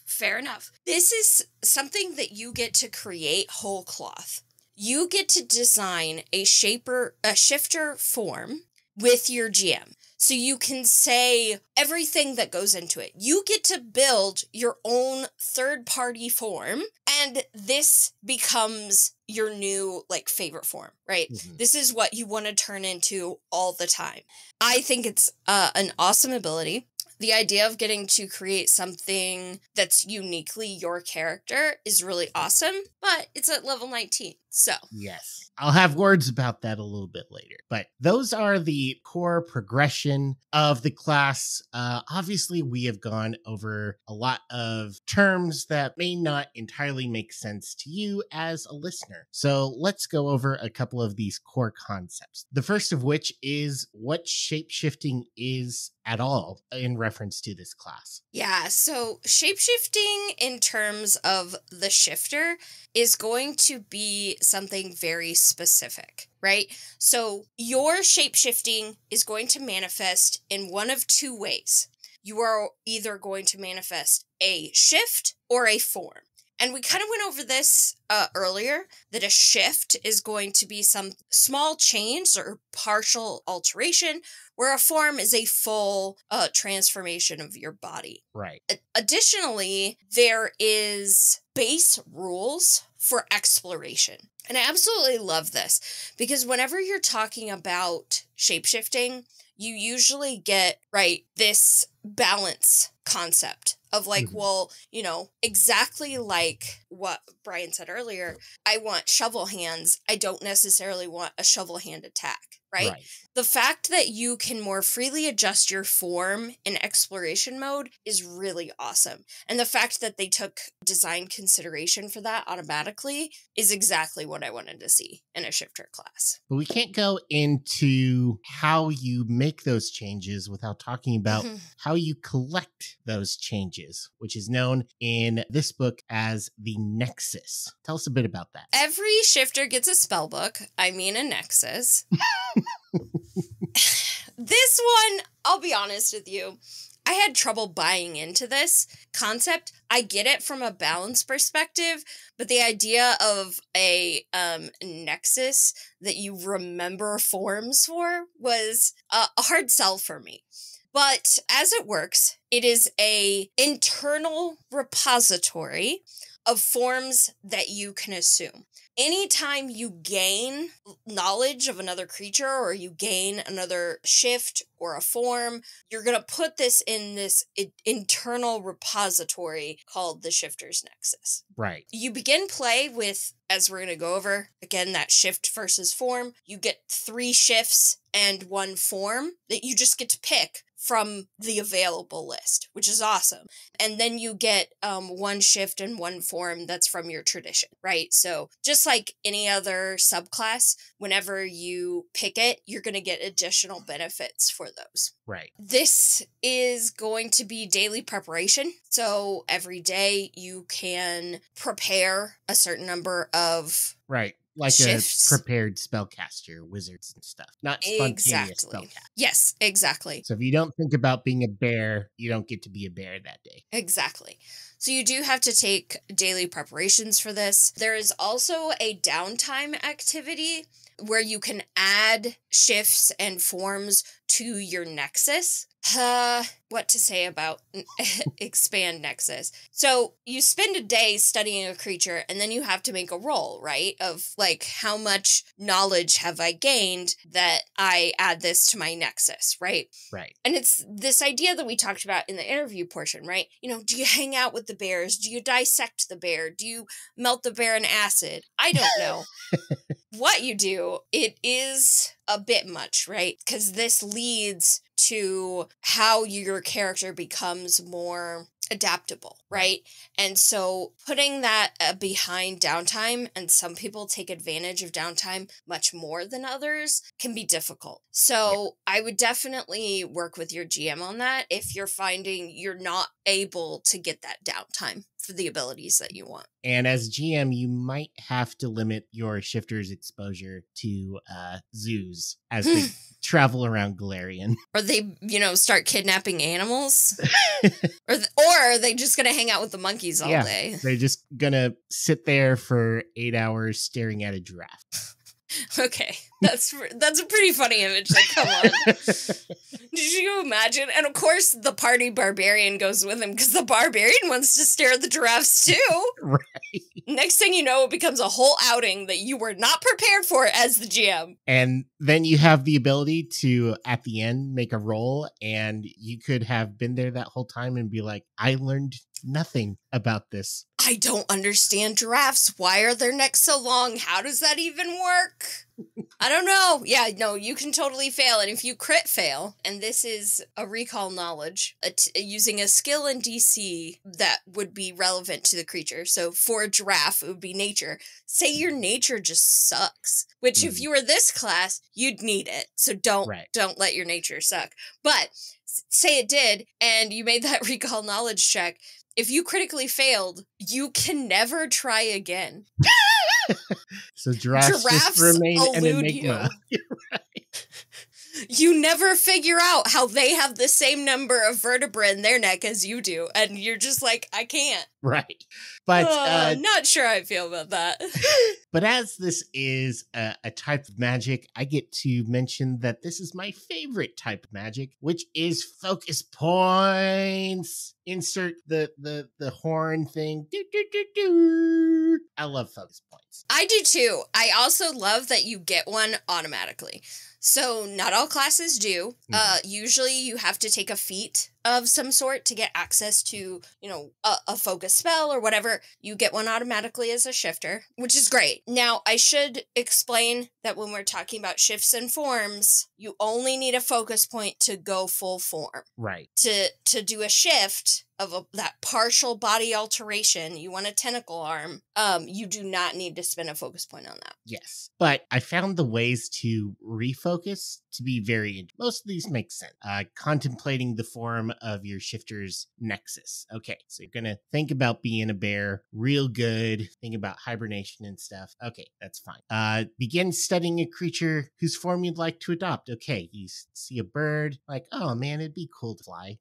Fair enough. This is something that you get to create whole cloth. You get to design a shifter form with your GM. So you can say everything that goes into it. You get to build your own third-party form, and this becomes your new, like, favorite form, right? This is what you want to turn into all the time. I think it's an awesome ability. The idea of getting to create something that's uniquely your character is really awesome, but it's at level 19, so. Yes. I'll have words about that a little bit later. But those are the core progression of the class. Obviously, we have gone over a lot of terms that may not entirely make sense to you as a listener. So let's go over a couple of these core concepts. The first of which is what shapeshifting is at all in reference to this class. Yeah, so shapeshifting in terms of the shifter is going to be something very specific, right? So your shapeshifting is going to manifest in one of two ways. You are either going to manifest a shift or a form. And we kind of went over this earlier, that a shift is going to be some small change or partial alteration, where a form is a full transformation of your body. Right. Additionally, there is base rules for exploration. And I absolutely love this, because whenever you're talking about shapeshifting, you usually get, right, this balance concept of like, well, exactly like what Brian said earlier, I want shovel hands. I don't necessarily want a shovel hand attack, right? The fact that you can more freely adjust your form in exploration mode is really awesome. And the fact that they took design consideration for that automatically is exactly what I wanted to see in a shifter class. But we can't go into how you make those changes without talking about how you collect those changes, which is known in this book as the Nexus. Tell us a bit about that. Every shifter gets a spell book. I mean, a Nexus. This one, I'll be honest with you, I had trouble buying into this concept. I get it from a balance perspective, but the idea of a nexus that you remember forms for was a hard sell for me. But as it works, it is a internal repository of forms that you can assume. Anytime you gain knowledge of another creature or you gain another shift or a form, you're going to put this in this internal repository called the Shifter's Nexus. Right. You begin play with, as we're going to go over, again, that shift versus form. You get 3 shifts and 1 form that you just get to pick from the available list, which is awesome. And then you get 1 shift and 1 form that's from your tradition, right? So just like any other subclass, whenever you pick it, you're going to get additional benefits for those. Right. This is going to be daily preparation. So every day you can prepare a certain number of Right. Like shifts. a prepared spellcaster, wizards and stuff. Not spontaneous Exactly. spellcaster. Yes, exactly. So if you don't think about being a bear, you don't get to be a bear that day. Exactly. So you do have to take daily preparations for this. There is also a downtime activity where you can add shifts and forms to your Nexus. What to say about expand Nexus. So you spend a day studying a creature and then you have to make a roll, right? Of like, how much knowledge have I gained that I add this to my Nexus, right? Right. And it's this idea that we talked about in the interview portion, right? You know, do you hang out with the bears? Do you dissect the bear? Do you melt the bear in acid? I don't know. What you do, it is a bit much, right? Because this leads to how your character becomes more adaptable, right? And so putting that behind downtime, and some people take advantage of downtime much more than others, can be difficult. So I would definitely work with your GM on that if you're finding you're not able to get that downtime for the abilities that you want. And as GM, you might have to limit your shifter's exposure to zoos as they travel around Galarian. Or they, start kidnapping animals. or are they just going to hang out with the monkeys all day? They're just going to sit there for 8 hours staring at a giraffe. Okay, that's a pretty funny image. Like, come on. Did you imagine? And of course, the party barbarian goes with him because the barbarian wants to stare at the giraffes too. Right. Next thing you know, it becomes a whole outing that you were not prepared for as the GM. And then you have the ability to, at the end, make a roll, and you could have been there that whole time and be like, I learned nothing about this. I don't understand giraffes. Why are their necks so long? How does that even work? I don't know. Yeah, no, you can totally fail. And if you crit fail, and this is a recall knowledge, using a skill in DC that would be relevant to the creature. So for a giraffe, it would be nature. Say your nature just sucks, which if you were this class, you'd need it. So don't let your nature suck. But say it did, and you made that recall knowledge check. If you critically failed, you can never try again. So giraffes just remain an enigma. You never figure out how they have the same number of vertebrae in their neck as you do. And you're just like, I can't. Right. But not sure how I feel about that. But as this is a type of magic, I get to mention that this is my favorite type of magic, which is focus points. Insert the horn thing. Do, do, do, do. I love focus points. I do too. I also love that you get one automatically. So not all classes do. Usually you have to take a feat of some sort to get access to, a focus spell or whatever. You get one automatically as a shifter, which is great. Now, I should explain that when we're talking about shifts and forms, you only need a focus point to go full form. Right. To do a shift of that partial body alteration, you want a tentacle arm, you do not need to spend a focus point on that. Yes. But I found the ways to refocus to be very, most of these make sense. Contemplating the form of your shifter's nexus. Okay, so you're gonna think about being a bear real good, think about hibernation and stuff. Okay, that's fine. Begin studying a creature whose form you'd like to adopt. Okay, you see a bird, like, oh man, it'd be cool to fly.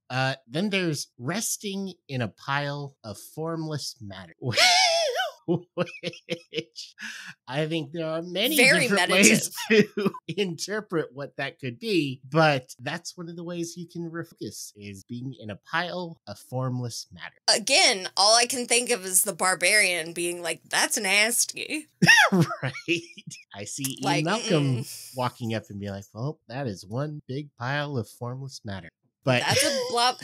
Then there's resting in a pile of formless matter. Which I think there are many Very different ways to interpret what that could be, but that's one of the ways you can refocus is being in a pile of formless matter. Again, all I can think of is the barbarian being like, that's nasty. Right. I see Ian Like, Malcolm walking up and be like, well, that is one big pile of formless matter. But that's a blob.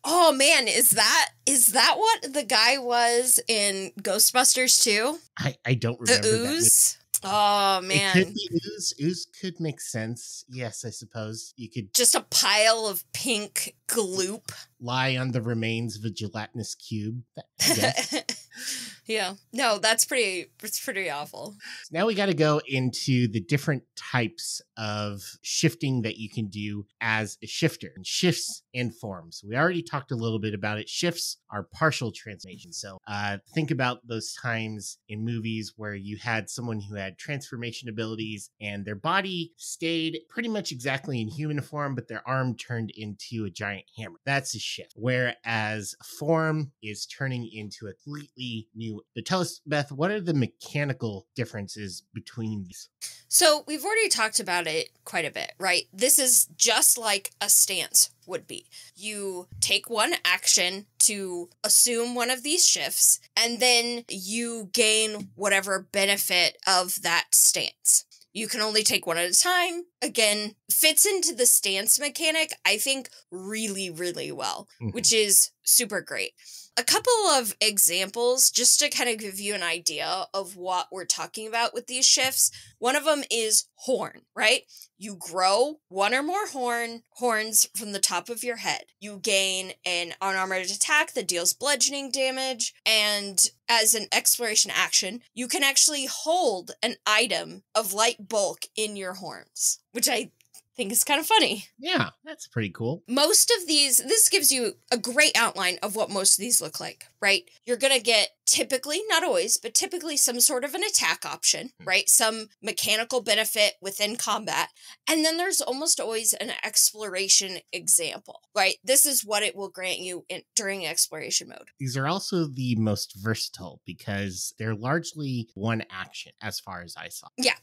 Oh man, is that what the guy was in Ghostbusters 2? I don't remember The that. ooze? Oh man. It could be ooze. Ooze could make sense. Yes, I suppose you could Just a pile of pink gloop. lie on the remains of a gelatinous cube. Yes. Yeah. No, it's pretty awful. Now we got to go into the different types of shifting that you can do as a shifter, and shifts and forms. We already talked a little bit about it. Shifts are partial transformations. So think about those times in movies where you had someone who had transformation abilities and their body stayed pretty much exactly in human form, but their arm turned into a giant hammer. That's a shift. Whereas form is turning into a completely new. But tell us, Beth, what are the mechanical differences between these? So we've already talked about it quite a bit, right? This is just like a stance would be. You take one action to assume one of these shifts, and then you gain whatever benefit of that stance. You can only take one at a time. Again, fits into the stance mechanic, I think, really, really well, which is super great. A couple of examples just to kind of give you an idea of what we're talking about with these shifts. One of them is horn, right? You grow one or more horns from the top of your head. You gain an unarmored attack that deals bludgeoning damage, and as an exploration action, you can actually hold an item of light bulk in your horns, which I think is kind of funny. Yeah, that's pretty cool. Most of these, this gives you a great outline of what most of these look like, right? You're going to get typically, not always, but typically some sort of an attack option, right? Some mechanical benefit within combat. And then there's almost always an exploration example, right? This is what it will grant you during exploration mode. These are also the most versatile because they're largely one action as far as I saw. Yeah.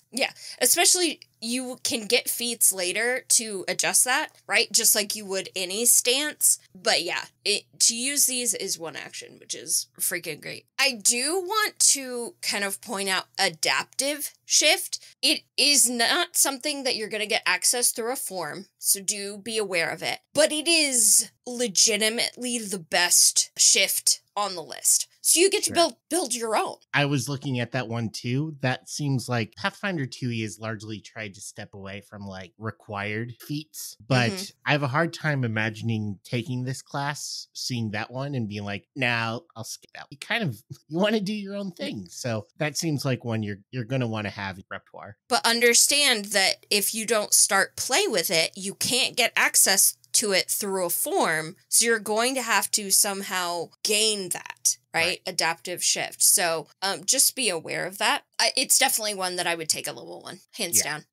Especially you can get feats later to adjust that, right? Just like you would any stance. But yeah, to use these is one action, which is freaking great. I do want to kind of point out adaptive shift. It is not something that you're going to get access through a form, so do be aware of it. But it is legitimately the best shift on the list. So you get to build your own. I was looking at that one too. That seems like Pathfinder 2e has largely tried to step away from like required feats, but I have a hard time imagining taking this class, seeing that one and being like, nah, I'll skip that. You want to do your own thing. So that seems like one you're going to want to have in repertoire. But understand that if you don't start play with it, you can't get access to it through a form. So you're going to have to somehow gain that. Right? Adaptive shift. So just be aware of that. It's definitely one that I would take a level 1, hands down.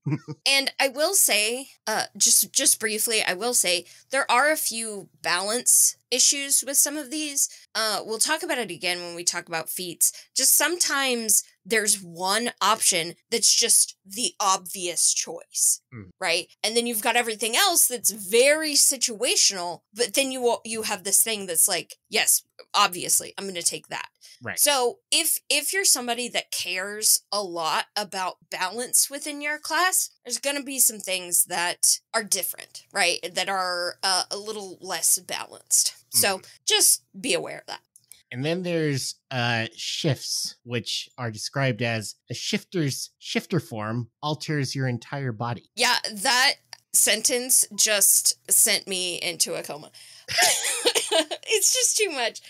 And I will say, just briefly, I will say there are a few balance issues with some of these. We'll talk about it again when we talk about feats. Just sometimes there's one option that's just the obvious choice, right? And then you've got everything else that's very situational, but then you have this thing that's like, yes, obviously, I'm going to take that. Right. So if you're somebody that cares a lot about balance within your class, there's going to be some things that are different, right? That are a little less balanced. So just be aware of that. And then there's shifts, which are described as a shifter form alters your entire body. Yeah, that sentence just sent me into a coma. It's just too much.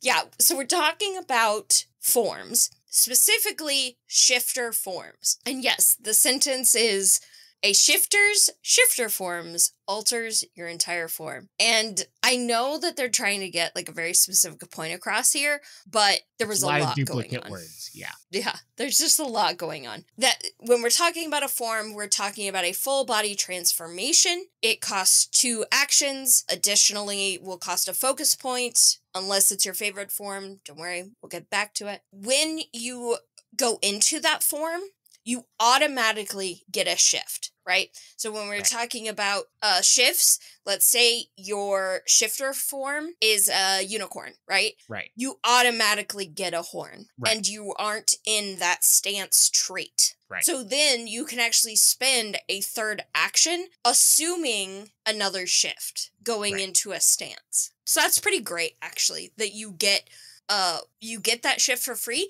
Yeah, so we're talking about forms, specifically shifter forms. And yes, the sentence is a shifter's shifter forms alters your entire form. And I know that they're trying to get like a very specific point across here, but there was a lot of going duplicate on. words. Yeah. Yeah, there's just a lot going on. That when we're talking about a form, we're talking about a full body transformation. It costs 2 actions. Additionally, will cost a focus point. Unless it's your favorite form, don't worry, we'll get back to it. When you go into that form, you automatically get a shift, right? So when we're talking about shifts, let's say your shifter form is a unicorn, right? Right. You automatically get a horn, Right. and you aren't in that stance trait. Right. So then you can actually spend a third action assuming another shift going into a stance. So that's pretty great, actually, that you get that shift for free,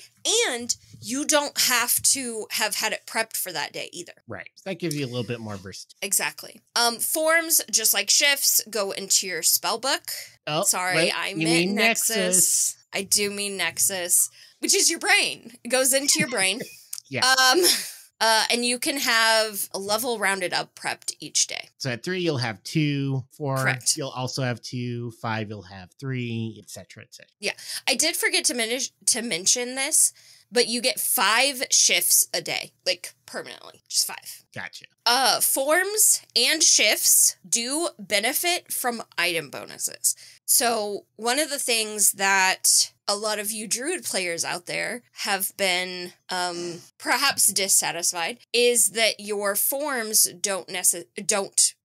and you don't have to have had it prepped for that day either. Right. So that gives you a little bit more versatility. Exactly. Forms, just like shifts, go into your spell book. Oh, sorry, wait, I you meant mean Nexus. I do mean Nexus, which is your brain. It goes into your brain. Yeah. And you can have a level rounded up prepped each day. So at 3, you'll have 2. 4, Correct. You'll also have 2. 5, you'll have 3, etc., etc. Yeah. I did forget to mention this, but you get 5 shifts a day, like permanently, just 5. Gotcha. Forms and shifts do benefit from item bonuses. So one of the things that a lot of you Druid players out there have been perhaps dissatisfied is that your forms don't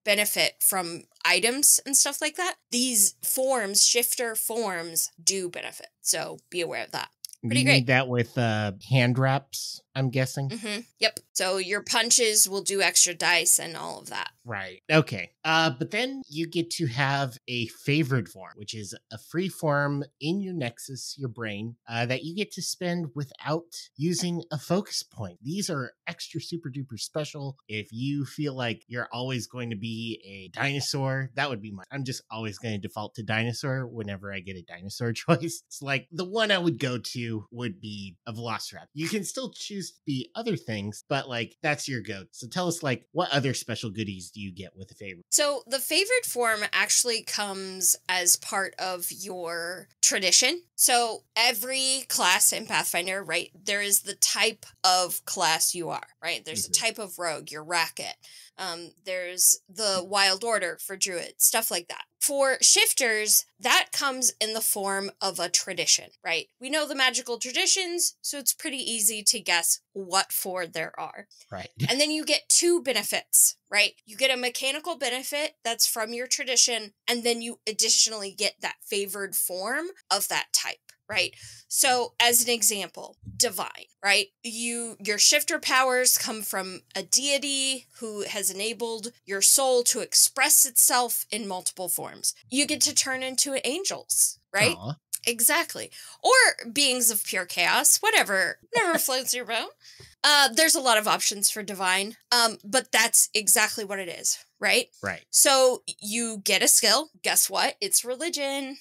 benefit from items and stuff like that. These forms, shifter forms, do benefit. So be aware of that. Pretty you great. Need that with hand wraps, I'm guessing. Mm-hmm. Yep. So your punches will do extra dice and all of that. Right. Okay. But then you get to have a favored form, which is a free form in your Nexus, your brain, that you get to spend without using a focus point. These are extra super duper special. If you feel like you're always going to be a dinosaur, that would be mine. I'm just always going to default to dinosaur whenever I get a dinosaur choice. It's like the one I would go to would be a Velociraptor. You can still choose to be other things, but like that's your go. So tell us, like, what other special goodies do you get with a favorite? So the favored form actually comes as part of your tradition. So every class in Pathfinder, right, there is the type of class you are, right? There's a type of rogue, your racket. There's the Wild Order for Druid, stuff like that. For shifters, that comes in the form of a tradition, right? We know the magical traditions, so it's pretty easy to guess what 4 there are. Right. And then you get 2 benefits, right? You get a mechanical benefit that's from your tradition, and then you additionally get that favored form of that type. Right? So as an example, divine, right? Your shifter powers come from a deity who has enabled your soul to express itself in multiple forms. You get to turn into angels, right? Aww. Exactly. Or beings of pure chaos, whatever floats your boat. There's a lot of options for divine, but that's exactly what it is, right? Right. So you get a skill. Guess what? It's religion.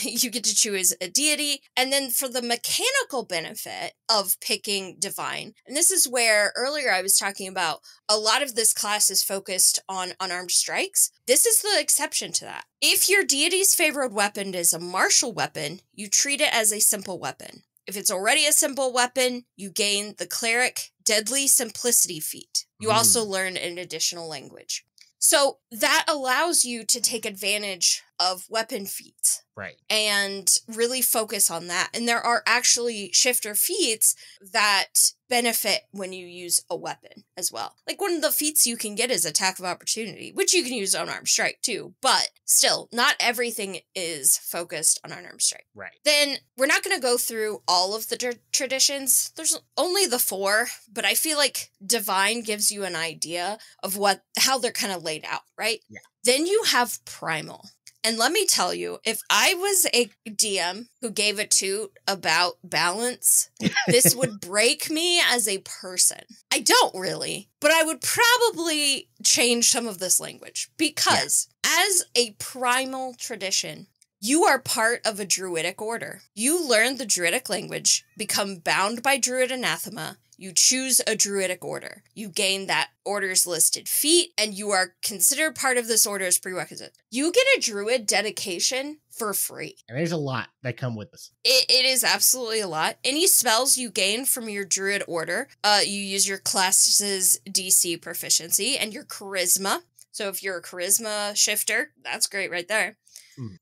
You get to choose a deity. And then for the mechanical benefit of picking divine, and this is where earlier I was talking about a lot of this class is focused on unarmed strikes. This is the exception to that. If your deity's favorite weapon is a martial weapon, you treat it as a simple weapon. If it's already a simple weapon, you gain the Cleric Deadly Simplicity feat. You also learn an additional language. So that allows you to take advantage of weapon feats. Right. And really focus on that. And there are actually shifter feats that benefit when you use a weapon as well. Like one of the feats you can get is Attack of Opportunity, which you can use unarmed strike too. But still, not everything is focused on unarmed strike. Right. Then we're not going to go through all of the traditions. There's only the 4, but I feel like Divine gives you an idea of how they're kind of laid out, right? Yeah. Then you have Primal. And let me tell you, if I was a DM who gave a toot about balance, this would break me as a person. I don't really, but I would probably change some of this language because as a primal tradition, you are part of a druidic order. You learn the druidic language, become bound by druid anathema. you choose a druidic order. You gain that order's listed feat, and you are considered part of this order's prerequisite. You get a druid dedication for free. And there's a lot that come with this. It is absolutely a lot. Any spells you gain from your druid order, you use your class's DC proficiency and your charisma. So if you're a charisma shifter, that's great right there.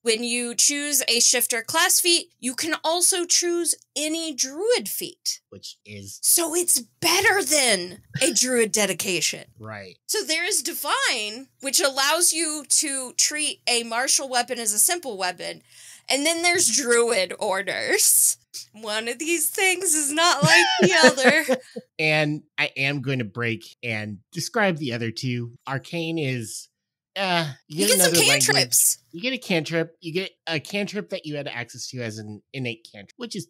When you choose a shifter class feat, you can also choose any druid feat. Which is... So it's better than a druid dedication. Right. So there is Divine, which allows you to treat a martial weapon as a simple weapon. And then there's druid orders. One of these things is not like the other. And I am going to break and describe the other two. Arcane is... you get some cantrips. You get a cantrip. You get a cantrip that you had access to as an innate cantrip, which is,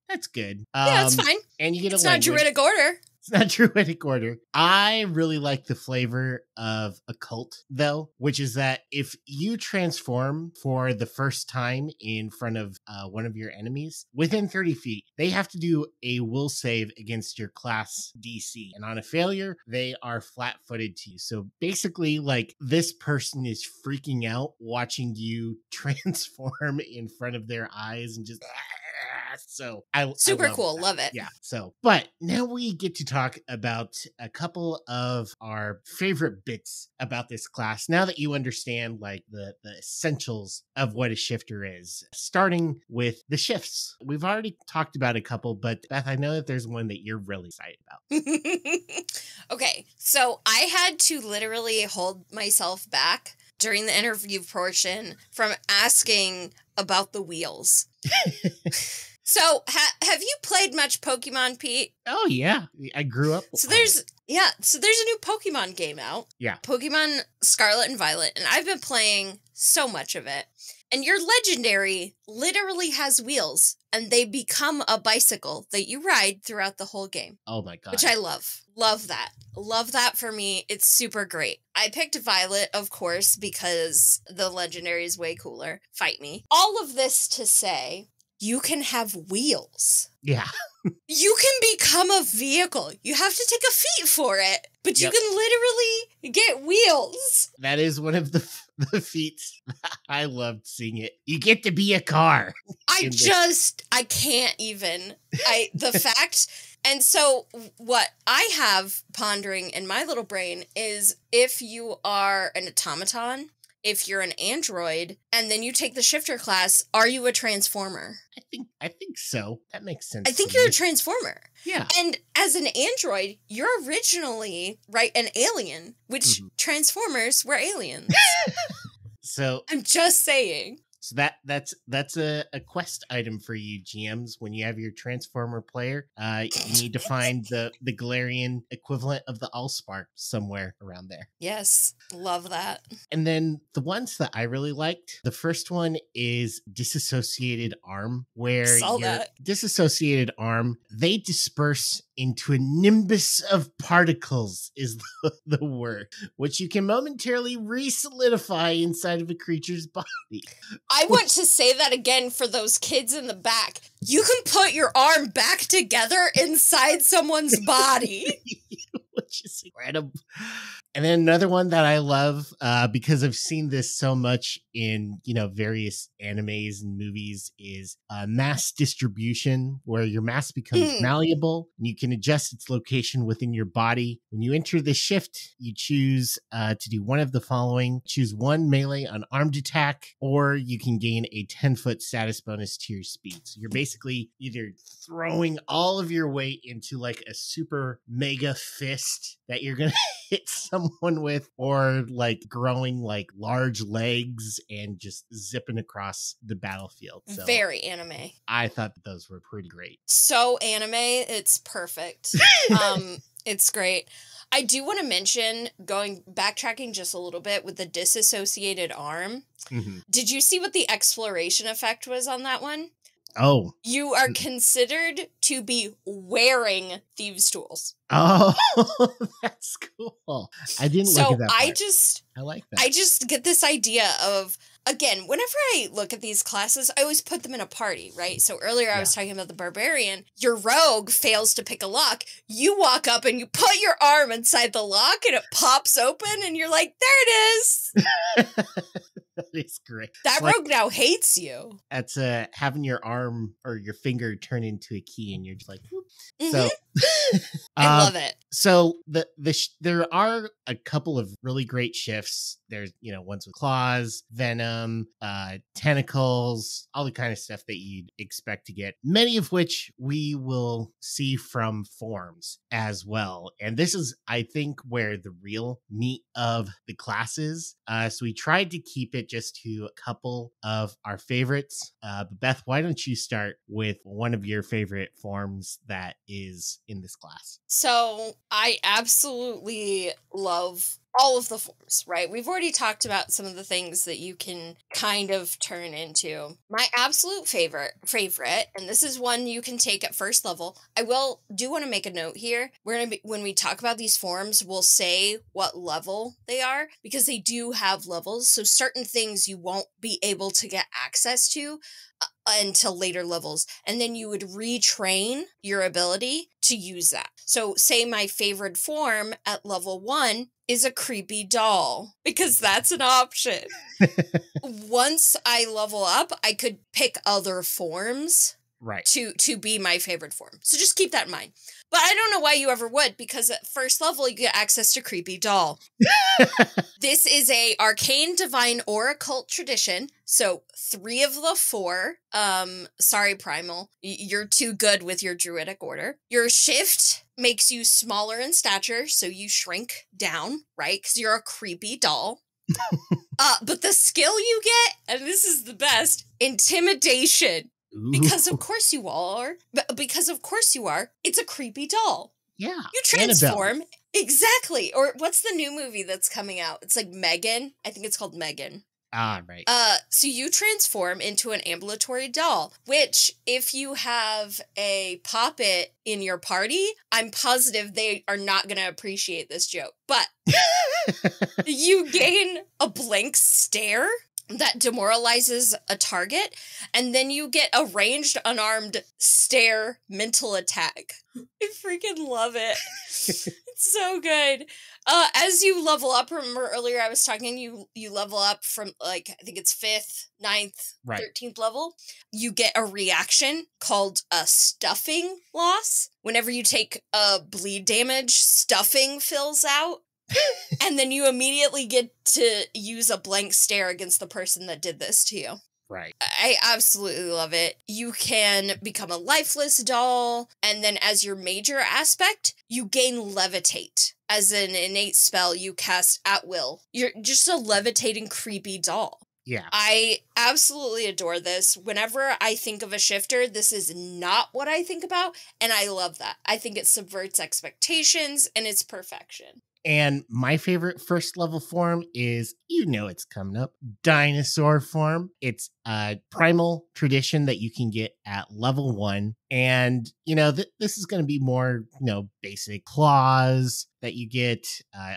that's good. Yeah, it's fine. And you get it's a language. Not druidic order. It's not druidic order. I really like the flavor of occult, though, which is that if you transform for the first time in front of one of your enemies, within 30 feet, they have to do a will save against your class DC. And on a failure, they are flat-footed to you. So basically, like, this person is freaking out watching you transform in front of their eyes and just... So super love cool. that. Love it. Yeah. So, but now we get to talk about a couple of our favorite bits about this class. Now that you understand like the essentials of what a shifter is, starting with the shifts. We've already talked about a couple, but Beth, I know that there's one that you're really excited about. Okay. So I had to literally hold myself back during the interview portion from asking about the wheels. So, have you played much Pokemon, Pete? Oh, yeah. I grew up. So there's a new Pokemon game out. Yeah. Pokemon Scarlet and Violet, and I've been playing so much of it. And your legendary literally has wheels, and they become a bicycle that you ride throughout the whole game. Oh my god. Which I love. Love that. Love that for me. It's super great. I picked Violet, of course, because the legendary is way cooler. Fight me. All of this to say, you can have wheels. Yeah. You can become a vehicle. You have to take a feat for it, but you can literally get wheels. That is one of the feats. I loved seeing it. You get to be a car. I can't even. The fact. And so what I have pondering in my little brain is if you are an automaton, if you're an android, and then you take the shifter class, are you a transformer? I think so. That makes sense. I think you're a transformer. Yeah. And as an android, you're originally, right, an alien, which Transformers were aliens. So I'm just saying. So that's a quest item for you, GMs. When you have your Transformer player, you need to find the Galarian equivalent of the Allspark somewhere around there. Yes, love that. And then the ones that I really liked, the first one is Disassociated Arm, where your Disassociated Arm, they disperse into a nimbus of particles is the word, which you can momentarily re-solidify inside of a creature's body. I want to say that again for those kids in the back. You can put your arm back together inside someone's body. Which is incredible. And then another one that I love, because I've seen this so much in, various animes and movies, is mass distribution, where your mass becomes malleable and you can adjust its location within your body. When you enter the shift, you choose to do one of the following. Choose one melee unarmed attack, or you can gain a 10-foot status bonus to your speed. So you're basically either throwing all of your weight into like a super mega fist that you're going to hit someone with, or like growing like large legs and just zipping across the battlefield. So very anime. I thought that those were pretty great. So anime, it's perfect. It's great. I do want to mention, backtracking just a little bit with the disassociated arm. Mm-hmm. Did you see what the exploration effect was on that one? Oh. You are considered to be wearing thieves' tools. Oh, that's cool. I didn't look So at that part. I like that. I just get this idea of, again, whenever I look at these classes, I always put them in a party, right? So earlier I was talking about the barbarian. Your rogue fails to pick a lock. You walk up and you put your arm inside the lock and it pops open and you're like, there it is. That is great. That rogue now hates you. That's having your arm or your finger turn into a key and you're just like, whoop. Mm-hmm. So I love it. So there are a couple of really great shifts. There's, ones with claws, venom, tentacles, all the kind of stuff that you'd expect to get, many of which we will see from forms as well. And this is, I think, where the real meat of the class is. So we tried to keep it just to a couple of our favorites. But Beth, why don't you start with one of your favorite forms that is in this class? So I absolutely love all of the forms, right? We've already talked about some of the things that you can kind of turn into. My absolute favorite, and this is one you can take at first level. I do want to make a note here. When we talk about these forms, we'll say what level they are because they do have levels. So certain things you won't be able to get access to until later levels, and then you would retrain your ability to use that. So say my favorite form at level 1 is a creepy doll, because that's an option. Once I level up, I could pick other forms to be my favorite form. So just keep that in mind. But I don't know why you ever would, because at first level, you get access to Creepy Doll. This is a arcane, divine, or occult tradition. So 3 of the 4. Sorry, Primal. You're too good with your druidic order. Your shift makes you smaller in stature, so you shrink down, right? Because you're a creepy doll. But the skill you get, and this is the best, intimidation. Ooh. Because of course you are. It's a creepy doll. Yeah. You transform. Annabelle. Exactly. Or what's the new movie that's coming out? It's like Megan. I think it's called Megan. Ah, right. So you transform into an ambulatory doll, which if you have a poppet in your party, I'm positive they are not going to appreciate this joke. But you gain a blank stare that demoralizes a target, and then you get a ranged, unarmed stare mental attack. I freaking love it. It's so good. As you level up, remember earlier I was talking, you level up from, I think it's 5th, 9th, 13th level. You get a reaction called a stuffing loss. Whenever you take a bleed damage, stuffing fills out. And then you immediately get to use a blank stare against the person that did this to you. Right. I absolutely love it. You can become a lifeless doll, and then as your major aspect, you gain levitate. As an innate spell you cast at will. You're just a levitating creepy doll. Yeah. I absolutely adore this. Whenever I think of a shifter, this is not what I think about, and I love that. I think it subverts expectations, and it's perfection. And my favorite first level form is, it's coming up, dinosaur form. It's a primal tradition that you can get at level 1. And, this is going to be more, basic claws that you get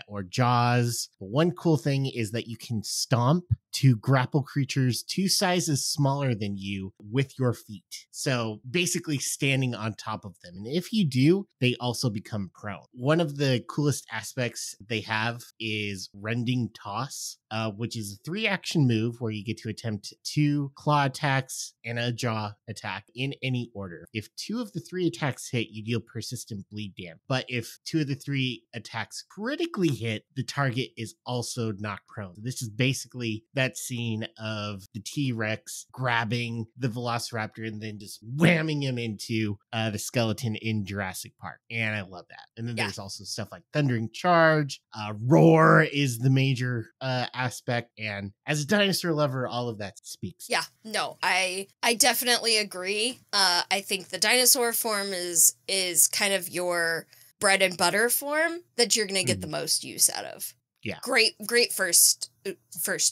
or jaws. But one cool thing is that you can stomp to grapple creatures 2 sizes smaller than you with your feet. So basically standing on top of them. And if you do, they also become prone. One of the coolest aspects they have is Rending Toss, which is a 3-action move where you get to attempt 2 claw attacks and a jaw attack in any order. If 2 of the 3 attacks hit, you deal persistent bleed damage. But if 2 of the 3 attacks critically hit, the target is also knocked prone. This is basically that scene of the T-Rex grabbing the Velociraptor and then just whamming him into the skeleton in Jurassic Park. And I love that. And then there's also stuff like Thundering Charge, Roar is the major aspect. And as a dinosaur lover, all of that speaks. Yeah, no, I definitely agree. I think the dinosaur form is kind of your bread and butter form that you're going to get the most use out of. Yeah. Great first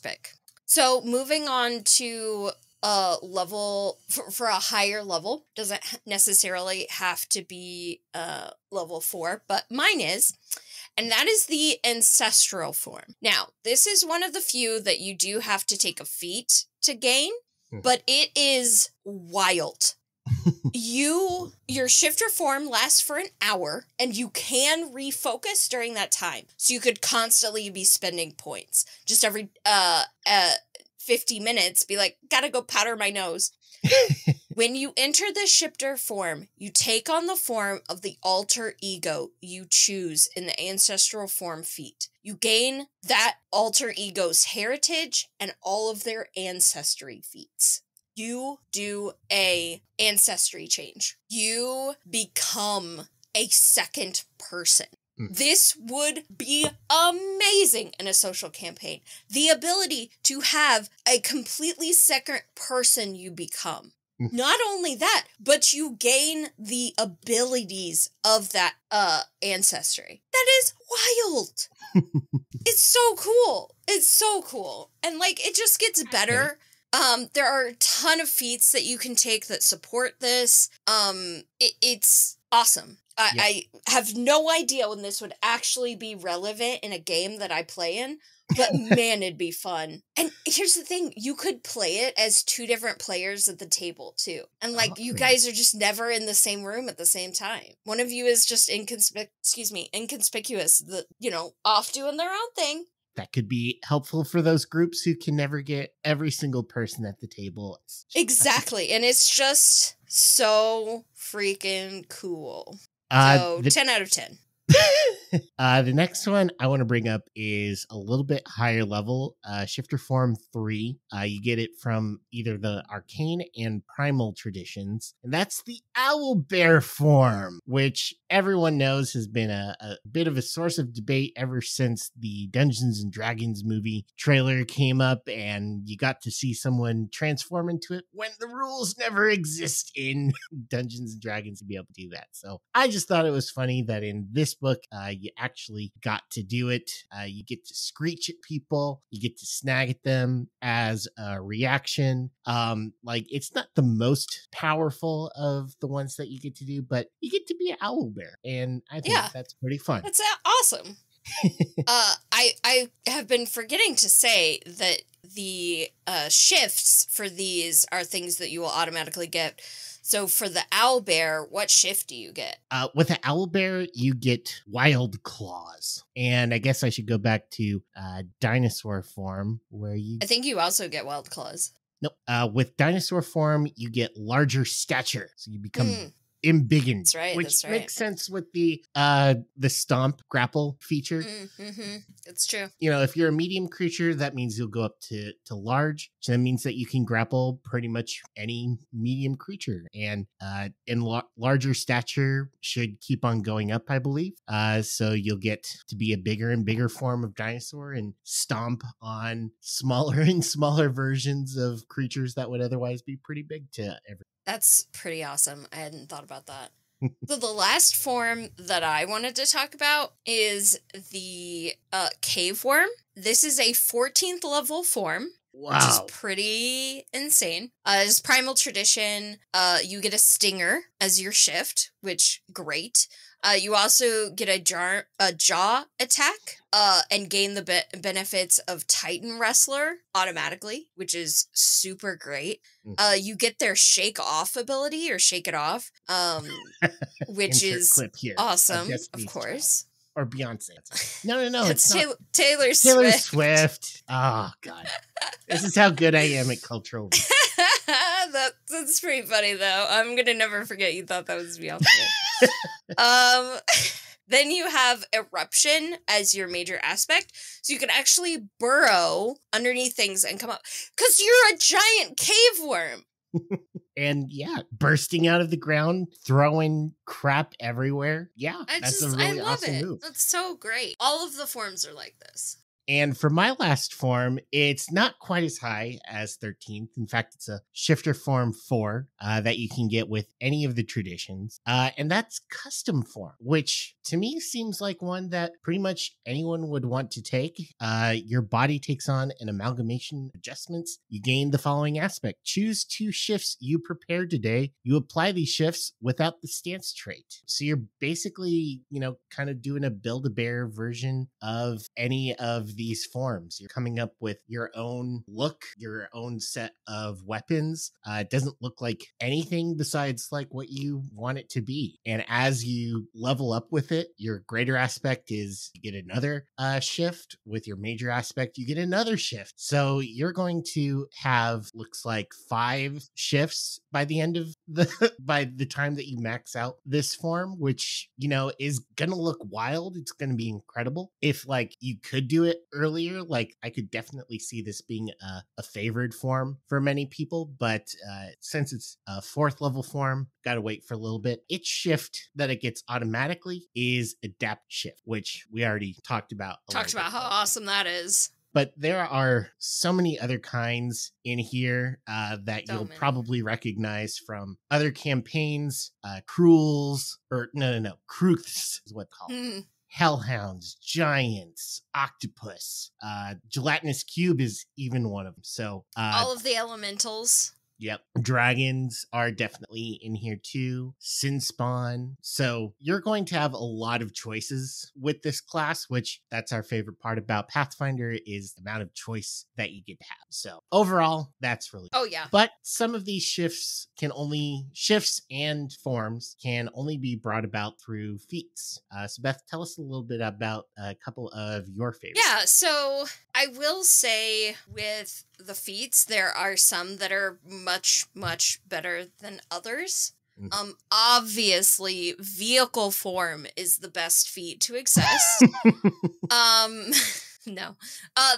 pick. So moving on to level for a higher level. Doesn't necessarily have to be level 4, but mine is. And that is the ancestral form. Now, this is one of the few that you do have to take a feat to gain, but it is wild. Your shifter form lasts for an hour, and you can refocus during that time. So you could constantly be spending points. Just every 50 minutes, be like, gotta go powder my nose. When you enter the shifter form, you take on the form of the alter ego you choose in the ancestral form feat. You gain that alter ego's heritage and all of their ancestry feats. You do a ancestry change. You become a second person. This would be amazing in a social campaign. The ability to have a completely second person you become. Not only that, but you gain the abilities of that ancestry. That is wild. It's so cool. It's so cool. And like, it just gets better. There are a ton of feats that you can take that support this. It's awesome. I have no idea when this would actually be relevant in a game that I play in, but man, it'd be fun. And here's the thing, you could play it as 2 different players at the table too. And like, you guys are just never in the same room at the same time. One of you is just inconspicuous, off doing their own thing. That could be helpful for those groups who can never get every single person at the table. Exactly. And it's just so freaking cool. So 10 out of 10. The next one I want to bring up is a little bit higher level. Shifter Form 3. You get it from either the Arcane and Primal traditions. And that's the Owlbear form, which everyone knows has been a bit of a source of debate ever since the Dungeons and Dragons movie trailer came up and you got to see someone transform into it when the rules never exist in Dungeons and Dragons to be able to do that. So I just thought it was funny that in this book, you actually got to do it. You get to screech at people. You get to snag at them as a reaction. It's not the most powerful of the ones that you get to do, but you get to be an owlbear. And I think that's pretty fun. That's awesome. I have been forgetting to say that the shifts for these are things that you will automatically get. So for the owlbear, what shift do you get? With the owlbear, you get wild claws. And I guess I should go back to dinosaur form where you... I think you also get wild claws. Nope. With dinosaur form, you get larger stature. So you become embiggened. That's right. Which makes sense with the stomp grapple feature. It's true. If you're a medium creature, that means you'll go up to large. So that means that you can grapple pretty much any medium creature. And larger stature should keep on going up, I believe. So you'll get to be a bigger and bigger form of dinosaur and stomp on smaller and smaller versions of creatures that would otherwise be pretty big to everyone. That's pretty awesome. I hadn't thought about that. So the last form that I wanted to talk about is the cave worm. This is a 14th level form. Wow. Which is pretty insane. As Primal Tradition, you get a stinger as your shift, which, great. You also get a jaw attack and gain the benefits of Titan Wrestler automatically, which is super great. You get their Shake Off ability or Shake It Off, which is awesome, of course. Or Beyonce. No. It's not. Taylor Swift. Taylor Swift. Oh, God. This is how good I am at cultural. That's pretty funny, though. I'm going to never forget you thought that was Beyonce. Then you have Eruption as your major aspect. So you can actually burrow underneath things and come up. Because you're a giant cave worm. And bursting out of the ground, throwing crap everywhere. Yeah, that's a really awesome move. That's so great. All of the forms are like this. And for my last form, it's not quite as high as 13th. In fact, it's a shifter form 4 that you can get with any of the traditions. And that's custom form, which to me seems like one that pretty much anyone would want to take. Your body takes on an amalgamation adjustments. You gain the following aspect. Choose 2 shifts you prepared today. You apply these shifts without the stance trait. So you're basically, kind of doing a Build-A-Bear version of any of these forms. You're coming up with your own look, your own set of weapons. It doesn't look like anything besides like what you want it to be. And as you level up with it, your greater aspect is you get another shift. With your major aspect, you get another shift. So you're going to have, looks like 5 shifts by the end of by the time that you max out this form, which, is gonna look wild. It's gonna be incredible. If like you could do it earlier, like I could definitely see this being a favored form for many people, but since it's a 4th level form, gotta wait for a little bit. Its shift that it gets automatically is adapt shift, which we already talked about. Talked about how awesome that is. But there are so many other kinds in here that you'll probably recognize from other campaigns. Cruels, or no, Kruths is what it's called. Hellhounds, giants, octopus, gelatinous cube is even one of them. So all of the elementals. Yep. Dragons are definitely in here too. Sin Spawn. So you're going to have a lot of choices with this class, which that's our favorite part about Pathfinder is the amount of choice that you get to have. So overall, that's really Oh, yeah. But some of these shifts and forms can only be brought about through feats. So Beth, tell us a little bit about a couple of your favorites. Yeah, so I will say with the feats, there are some that are much, much better than others. Obviously, vehicle form is the best feat to exist. No.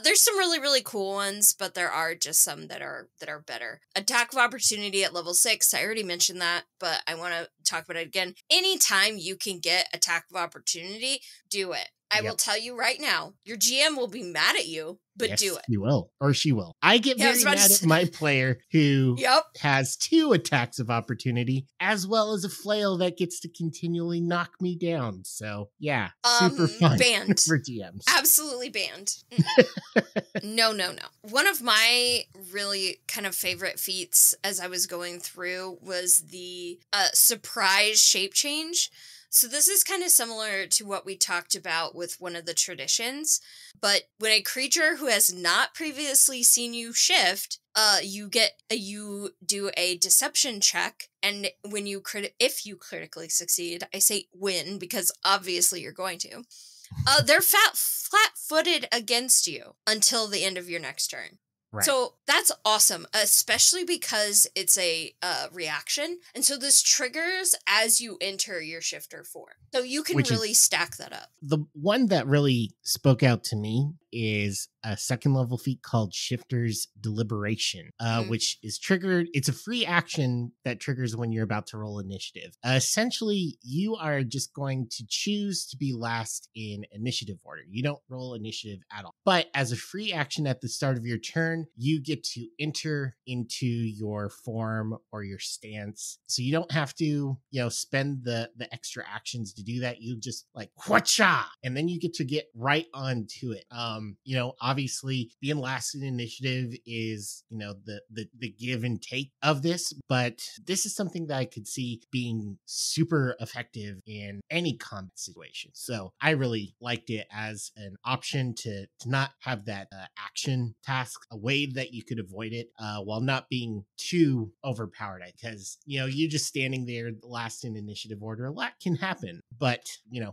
There's some really, really cool ones, but there are just some that are better. Attack of opportunity at level 6, I already mentioned that, but I want to talk about it again. Anytime you can get attack of opportunity, do it. I will tell you right now, your GM will be mad at you, but yes, do it. He will, or she will. I get very mad at my player who has 2 attacks of opportunity, as well as a flail that gets to continually knock me down. So, yeah, super fun banned. For GMs. Absolutely banned. No. One of my really kind of favorite feats as I was going through was the surprise shape change. So this is kind of similar to what we talked about with one of the traditions, but when a creature who has not previously seen you shift, you do a deception check, and when if you critically succeed, I say win because obviously you're going to. They're flat-footed against you until the end of your next turn. Right. So that's awesome, especially because it's a reaction. And so this triggers as you enter your shifter form. So you can really stack that up. The one that really spoke out to me is a 2nd level feat called Shifter's Deliberation, which is triggered. It's a free action that triggers when you're about to roll initiative. Essentially, you are just going to choose to be last in initiative order. You don't roll initiative at all. But as a free action at the start of your turn, you get to enter into your form or your stance. So you don't have to, spend the extra actions to do that. You just like, whatcha, and then you get to get right onto it. Obviously being last in initiative is, the give and take of this, but this is something that I could see being super effective in any combat situation. So I really liked it as an option to not have that action task, a way that you could avoid it while not being too overpowered, because, you're just standing there last in initiative order. A lot can happen, but,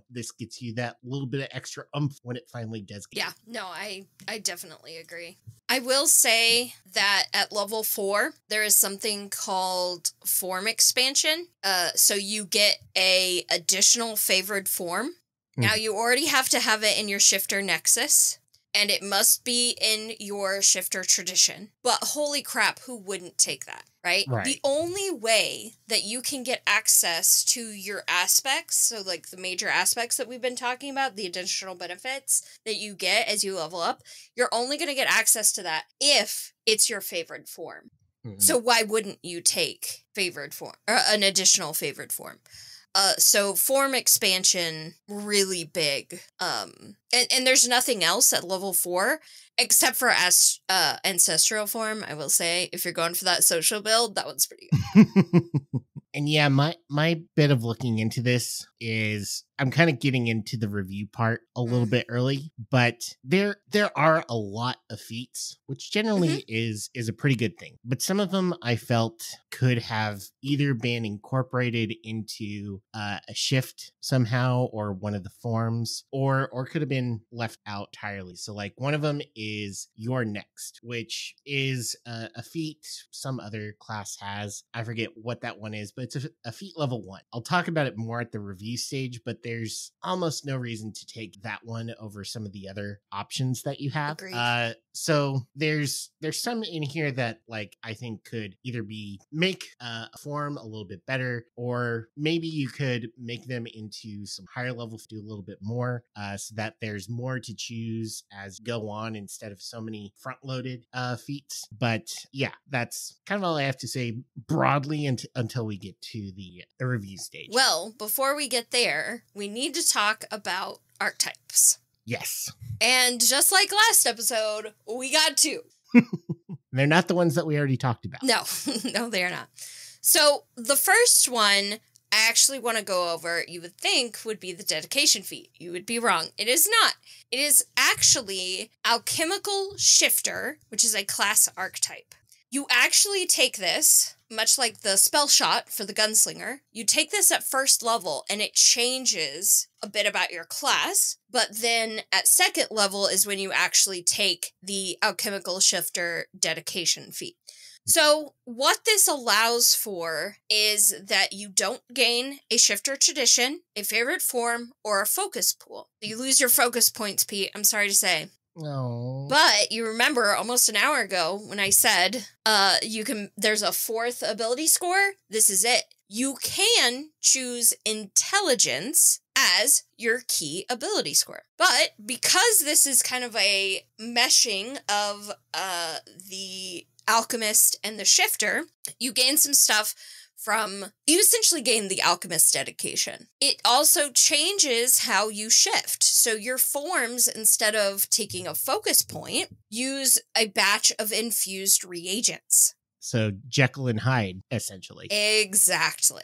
this gets you that little bit of extra oomph when it finally does get Yeah, no, I definitely agree. I will say that at level 4, there is something called form expansion. So you get a additional favored form. Now you already have to have it in your shifter nexus, and it must be in your shifter tradition. But holy crap, who wouldn't take that? right? Right. The only way that you can get access to your aspects, so like the major aspects that we've been talking about, the additional benefits that you get as you level up, you're only going to get access to that if it's your favored form. Mhm. So why wouldn't you take favored form, or an additional favored form? So form expansion, really big. And there's nothing else at level 4 except for ancestral form. I will say, if you're going for that social build, that one's pretty good. And yeah, my bit of looking into this is I'm kind of getting into the review part a little bit early, but there are a lot of feats, which generally is a pretty good thing. But some of them I felt could have either been incorporated into a shift somehow, or one of the forms, or could have been left out entirely. So like one of them is Your Next, which is a feat some other class has. I forget what that one is, but it's a feat level 1. I'll talk about it more at the review stage, but there's almost no reason to take that one over some of the other options that you have. Agreed. So there's some in here that like I think could either be make a form a little bit better, or maybe you could make them into some higher levels, do a little bit more, so that there's more to choose as go on instead of so many front loaded feats. But yeah, that's kind of all I have to say broadly until we get to the review stage. Well, before we get there, we need to talk about archetypes. Yes. And just like last episode, we got 2. They're not the ones that we already talked about. No, no, they are not. So the first one I actually want to go over, you would think would be the dedication feat. You would be wrong. It is not. It is actually Alchemical Shifter, which is a class archetype. You actually take this, much like the spell shot for the gunslinger, you take this at first level and it changes a bit about your class, but then at second level is when you actually take the Alchemical Shifter dedication feat. So what this allows for is that you don't gain a shifter tradition, a favorite form, or a focus pool. You lose your focus points, Pete, I'm sorry to say. No. But you remember almost an hour ago when I said there's a 4th ability score. This is it. You can choose intelligence as your key ability score. But because this is kind of a meshing of the alchemist and the shifter, you gain some stuff you essentially gain the alchemist dedication. It also changes how you shift. So your forms, instead of taking a focus point, use a batch of infused reagents. So Jekyll and Hyde, essentially. Exactly.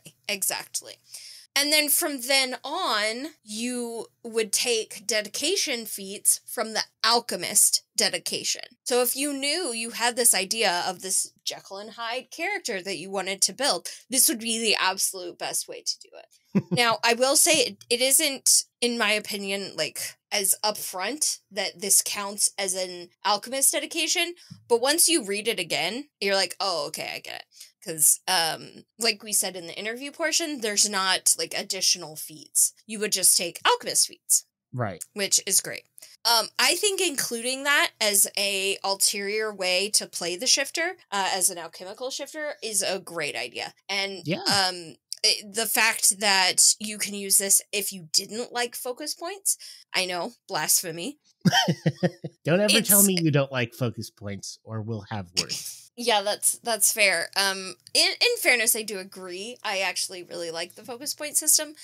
And then from then on, you would take dedication feats from the alchemist dedication. So if you knew you had this idea of this Jekyll and Hyde character that you wanted to build, this would be the absolute best way to do it. Now, I will say it isn't, in my opinion, like as upfront that this counts as an alchemist dedication, but once you read it again, you're like, oh, okay, I get it. Because, like we said in the interview portion, there's not, like, additional feats. You would just take alchemist feats. Right. Which is great. I think including that as a ulterior way to play the shifter, as an alchemical shifter, is a great idea. And, yeah. The fact that you can use this if you didn't like focus points, I know, blasphemy. Don't ever tell me you don't like focus points, or we'll have words. Yeah, that's fair. In fairness, I do agree. I actually really like the focus point system.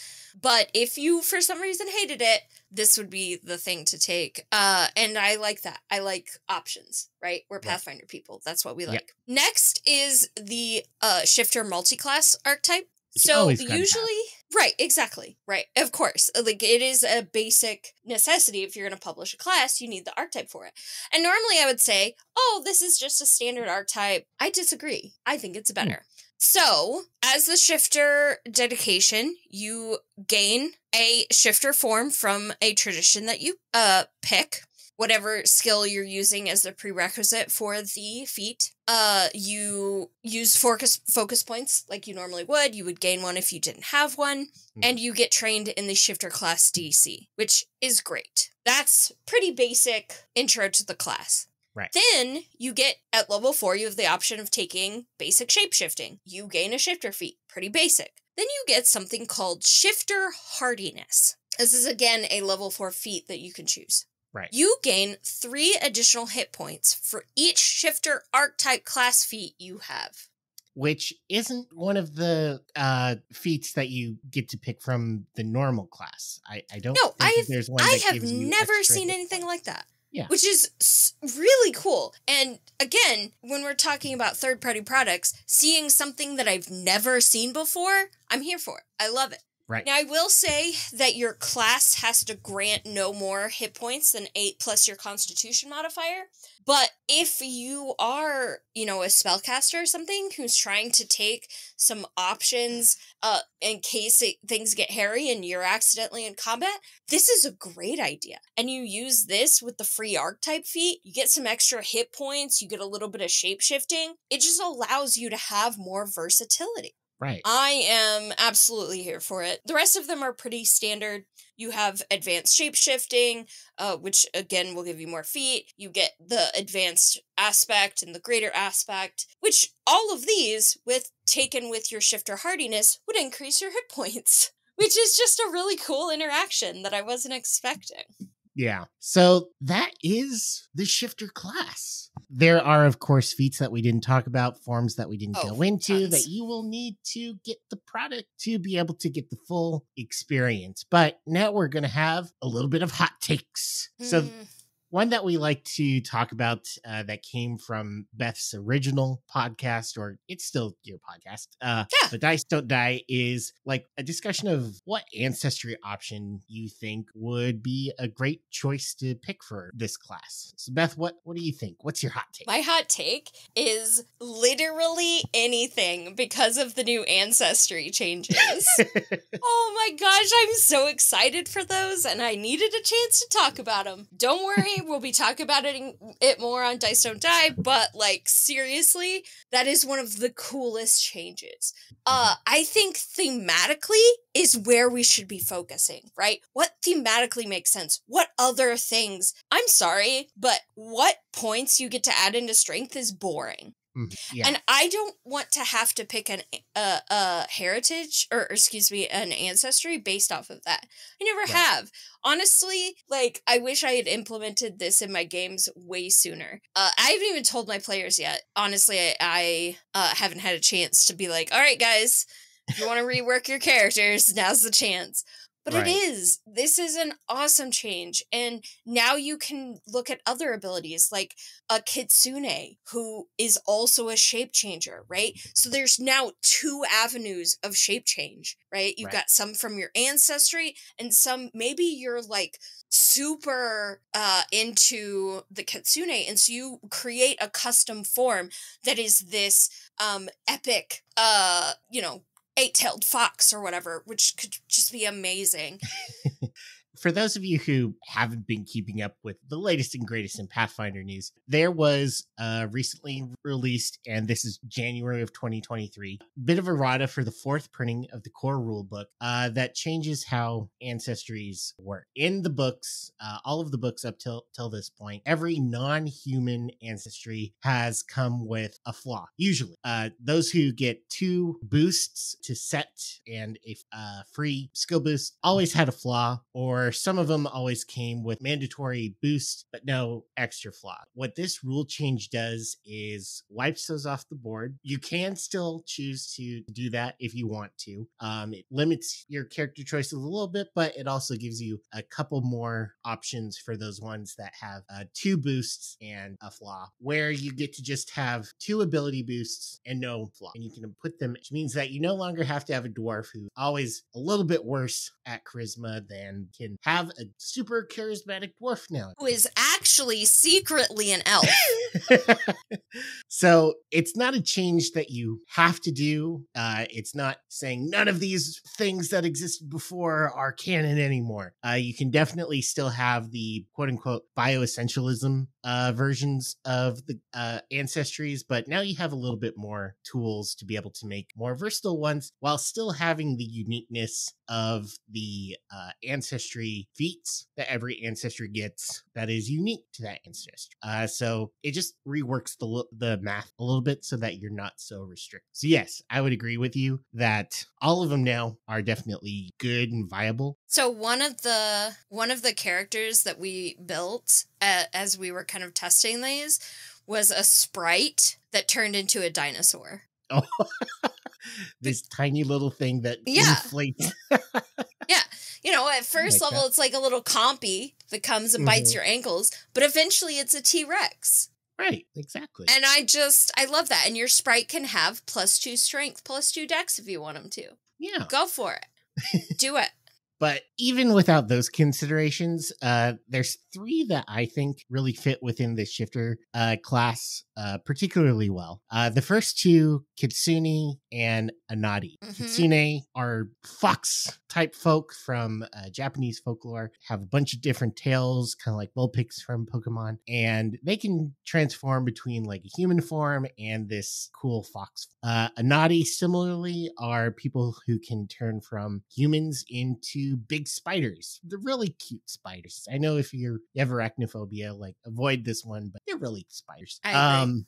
But if you, for some reason, hated it, this would be the thing to take. And I like that. I like options, right? We're Pathfinder people. That's what we like. Yep. Next is the shifter multiclass archetype. So usually, right, exactly, right. Of course, like it is a basic necessity. If you're going to publish a class, you need the archetype for it. And normally I would say, oh, this is just a standard archetype. I disagree. I think it's better. So as the shifter dedication, you gain a shifter form from a tradition that you pick. Whatever skill you're using as the prerequisite for the feat. You use focus points like you normally would. You would gain one if you didn't have one. And you get trained in the shifter class DC, which is great. That's pretty basic intro to the class. Right. Then you get, at level 4, you have the option of taking basic shapeshifting. You gain a shifter feat, pretty basic. Then you get something called shifter hardiness. This is, again, a level 4 feat that you can choose. Right. You gain 3 additional hit points for each shifter archetype class feat you have. Which isn't one of the feats that you get to pick from the normal class. I don't think there's one that I have gives you never extra seen hit anything points. like that. Yeah. Which is really cool. And again, when we're talking about third-party products, seeing something that I've never seen before, I'm here for it. I love it. Right. Now, I will say that your class has to grant no more hit points than 8 plus your Constitution modifier. But if you are, a spellcaster or something who's trying to take some options in case things get hairy and you're accidentally in combat, this is a great idea. And you use this with the free archetype feat, you get some extra hit points, you get a little bit of shapeshifting. It just allows you to have more versatility. Right. I am absolutely here for it. The rest of them are pretty standard. You have advanced shapeshifting, which again will give you more feat. You get the advanced aspect and the greater aspect, which all of these, taken with your shifter hardiness, would increase your hit points, which is just a really cool interaction that I wasn't expecting. Yeah. So that is the shifter class. There are, of course, feats that we didn't talk about, forms that we didn't go into, tons. that you will need to get the product to be able to get the full experience. But now we're going to have a little bit of hot takes. So one that we like to talk about that came from Beth's original podcast, or it's still your podcast, but Dice Don't Die, is like a discussion of what ancestry option you think would be a great choice to pick for this class. So Beth, what do you think? What's your hot take? My hot take is literally anything because of the new ancestry changes. Oh my gosh, I'm so excited for those, and I needed a chance to talk about them. Don't worry, we'll be talking about it more on Dice Don't Die, but seriously, that is one of the coolest changes. I think thematically is where we should be focusing, right? What thematically makes sense? What other things? I'm sorry, but what points you get to add into strength is boring. Yeah. And I don't want to have to pick an heritage or an ancestry based off of that. I never have. Honestly, I wish I had implemented this in my games way sooner. I haven't even told my players yet. Honestly, I haven't had a chance to be like, all right, guys, if you want to rework your characters, now's the chance. But this is an awesome change. And now you can look at other abilities like a Kitsune, who is also a shape changer, right? So there's now 2 avenues of shape change, right? You've got some from your ancestry and some, maybe you're super into the Kitsune. And so you create a custom form that is this epic, 8-tailed fox or whatever, which could just be amazing. For those of you who haven't been keeping up with the latest and greatest in Pathfinder news, there was recently released, and this is January of 2023, bit of errata for the 4th printing of the core rulebook that changes how ancestries work. In the books, all of the books up till this point, every non-human ancestry has come with a flaw. Usually, those who get 2 boosts to set and a free skill boost always had a flaw, or some of them always came with mandatory boost, but no extra flaw. What this rule change does is wipes those off the board. You can still choose to do that if you want to. It limits your character choices a little bit, but it also gives you a couple more options for those ones that have 2 boosts and a flaw, where you get to just have 2 ability boosts and no flaw. And you can put them, which means that you no longer have to have a dwarf who's always a little bit worse at charisma than can have a super charismatic dwarf now. Who is actually secretly an elf. So it's not a change that you have to do. It's not saying none of these things that existed before are canon anymore. You can definitely still have the quote unquote bioessentialism versions of the ancestries, but now you have a little bit more tools to be able to make more versatile ones while still having the uniqueness of the ancestry feats that every ancestry gets that is unique to that ancestry. So it just reworks the math a little bit so that you're not so restricted. So yes, I would agree with you that all of them now are definitely good and viable. So one of the characters that we built as we were kind of testing these was a sprite that turned into a dinosaur. Oh, this tiny little thing that inflates. Yeah. At first like level, that. it's like a little compy that comes and bites your ankles, but eventually it's a T-Rex. Right, exactly. And I love that. And your sprite can have +2 strength, +2 dex if you want them to. Yeah. Go for it. Do it. But even without those considerations, there's 3 that I think really fit within the shifter class particularly well. The first 2, Kitsune and Anadi. Kitsune are fox-type folk from Japanese folklore, have a bunch of different tails, kind of like Vulpix from Pokemon, and they can transform between like a human form and this cool fox. Anadi, similarly, are people who can turn from humans into big spiders. They're really cute spiders. I know if you have arachnophobia, like avoid this one, but they're really spiders. I agree.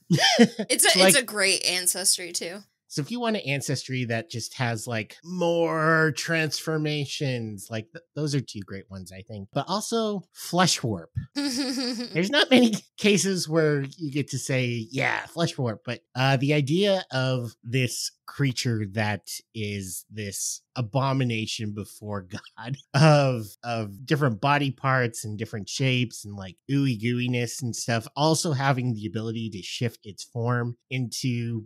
It's a great ancestry too. So if you want an ancestry that just has like more transformations, like those are 2 great ones, I think. But also flesh warp. There's not many cases where you get to say, yeah, flesh warp. But the idea of this creature that is this abomination before God of different body parts and different shapes and like ooey gooiness and stuff, also having the ability to shift its form into,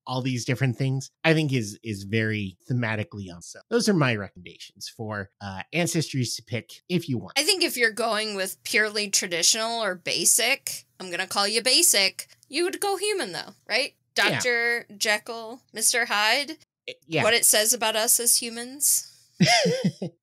all these different things, I think is very thematically on. So those are my recommendations for ancestries to pick if you want. I think if you're going with purely traditional or basic, I'm going to call you basic, you would go human though, right? Dr. Jekyll, Mr. Hyde. Yeah. What it says about us as humans.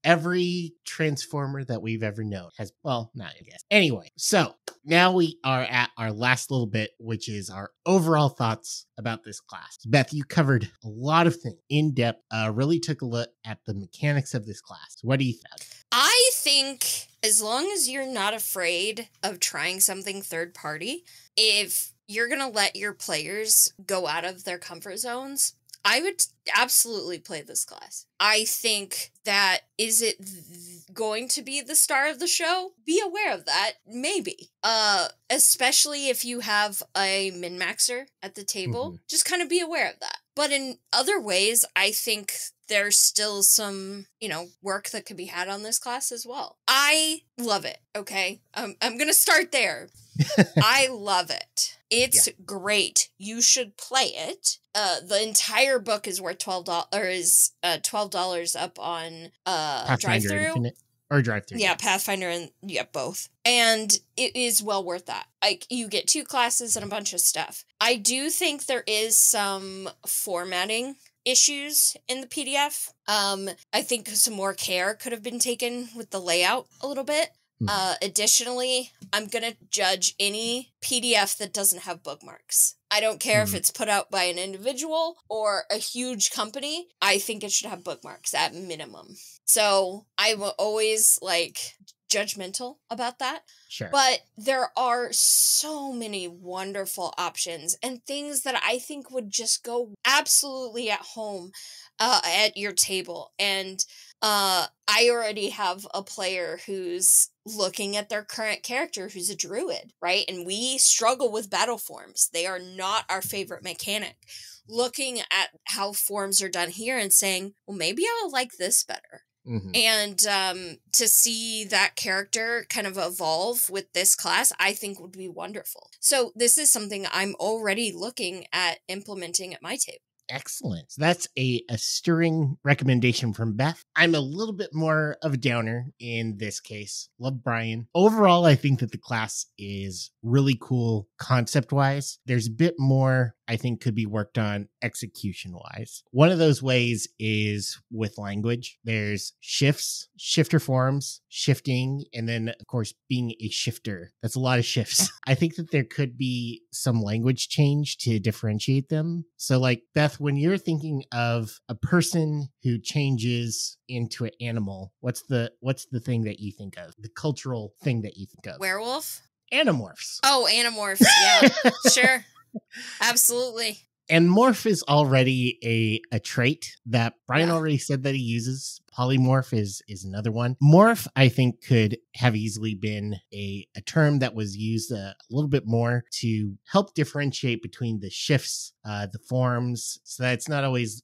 Every transformer that we've ever known has, well, not I guess. Anyway, so now we are at our last little bit, which is our overall thoughts about this class. Beth, you covered a lot of things in depth, really took a look at the mechanics of this class. What do you think? I think as long as you're not afraid of trying something third party, if you're going to let your players go out of their comfort zones, I would absolutely play this class. I think that is it going to be the star of the show? Be aware of that. Maybe. Especially if you have a min-maxer at the table. Just kind of be aware of that. But in other ways, I think there's still some, work that could be had on this class as well. I love it, okay? I'm going to start there. I love it. It's great. You should play it. The entire book is worth $12 up on drive-thru. Infinite or drive-thru. Yeah, Pathfinder and both. And it is well worth that. Like, you get 2 classes and a bunch of stuff. I do think there is some formatting issues in the PDF. I think some more care could have been taken with the layout a little bit. Additionally, I'm going to judge any PDF that doesn't have bookmarks. I don't care if it's put out by an individual or a huge company. I think it should have bookmarks at minimum. So I'm always judgmental about that. Sure. But there are so many wonderful options and things that I think would just go absolutely at home at your table. And I already have a player who's looking at their current character who's a druid, right? And we struggle with battle forms. They are not our favorite mechanic. Looking at how forms are done here and saying, well, maybe I'll like this better. And to see that character kind of evolve with this class, I think would be wonderful. So this is something I'm already looking at implementing at my table. Excellent. So that's a stirring recommendation from Beth. I'm a little bit more of a downer in this case. Love Brian. Overall, I think that the class is really cool concept-wise. There's a bit more I think could be worked on execution-wise. One of those ways is with language. There's shifts, shifter forms, shifting, and then, of course, being a shifter. That's a lot of shifts. I think that there could be some language change to differentiate them. So, like, Beth, when you're thinking of a person who changes into an animal, what's the thing that you think of? The cultural thing that you think of? Werewolf? Animorphs. Oh, animorphs. Yeah, sure. Absolutely. And morph is already a trait that Brian already said that he uses. Polymorph is another one. Morph, I think, could have easily been a term that was used a little bit more to help differentiate between the shifts, the forms, so that it's not always,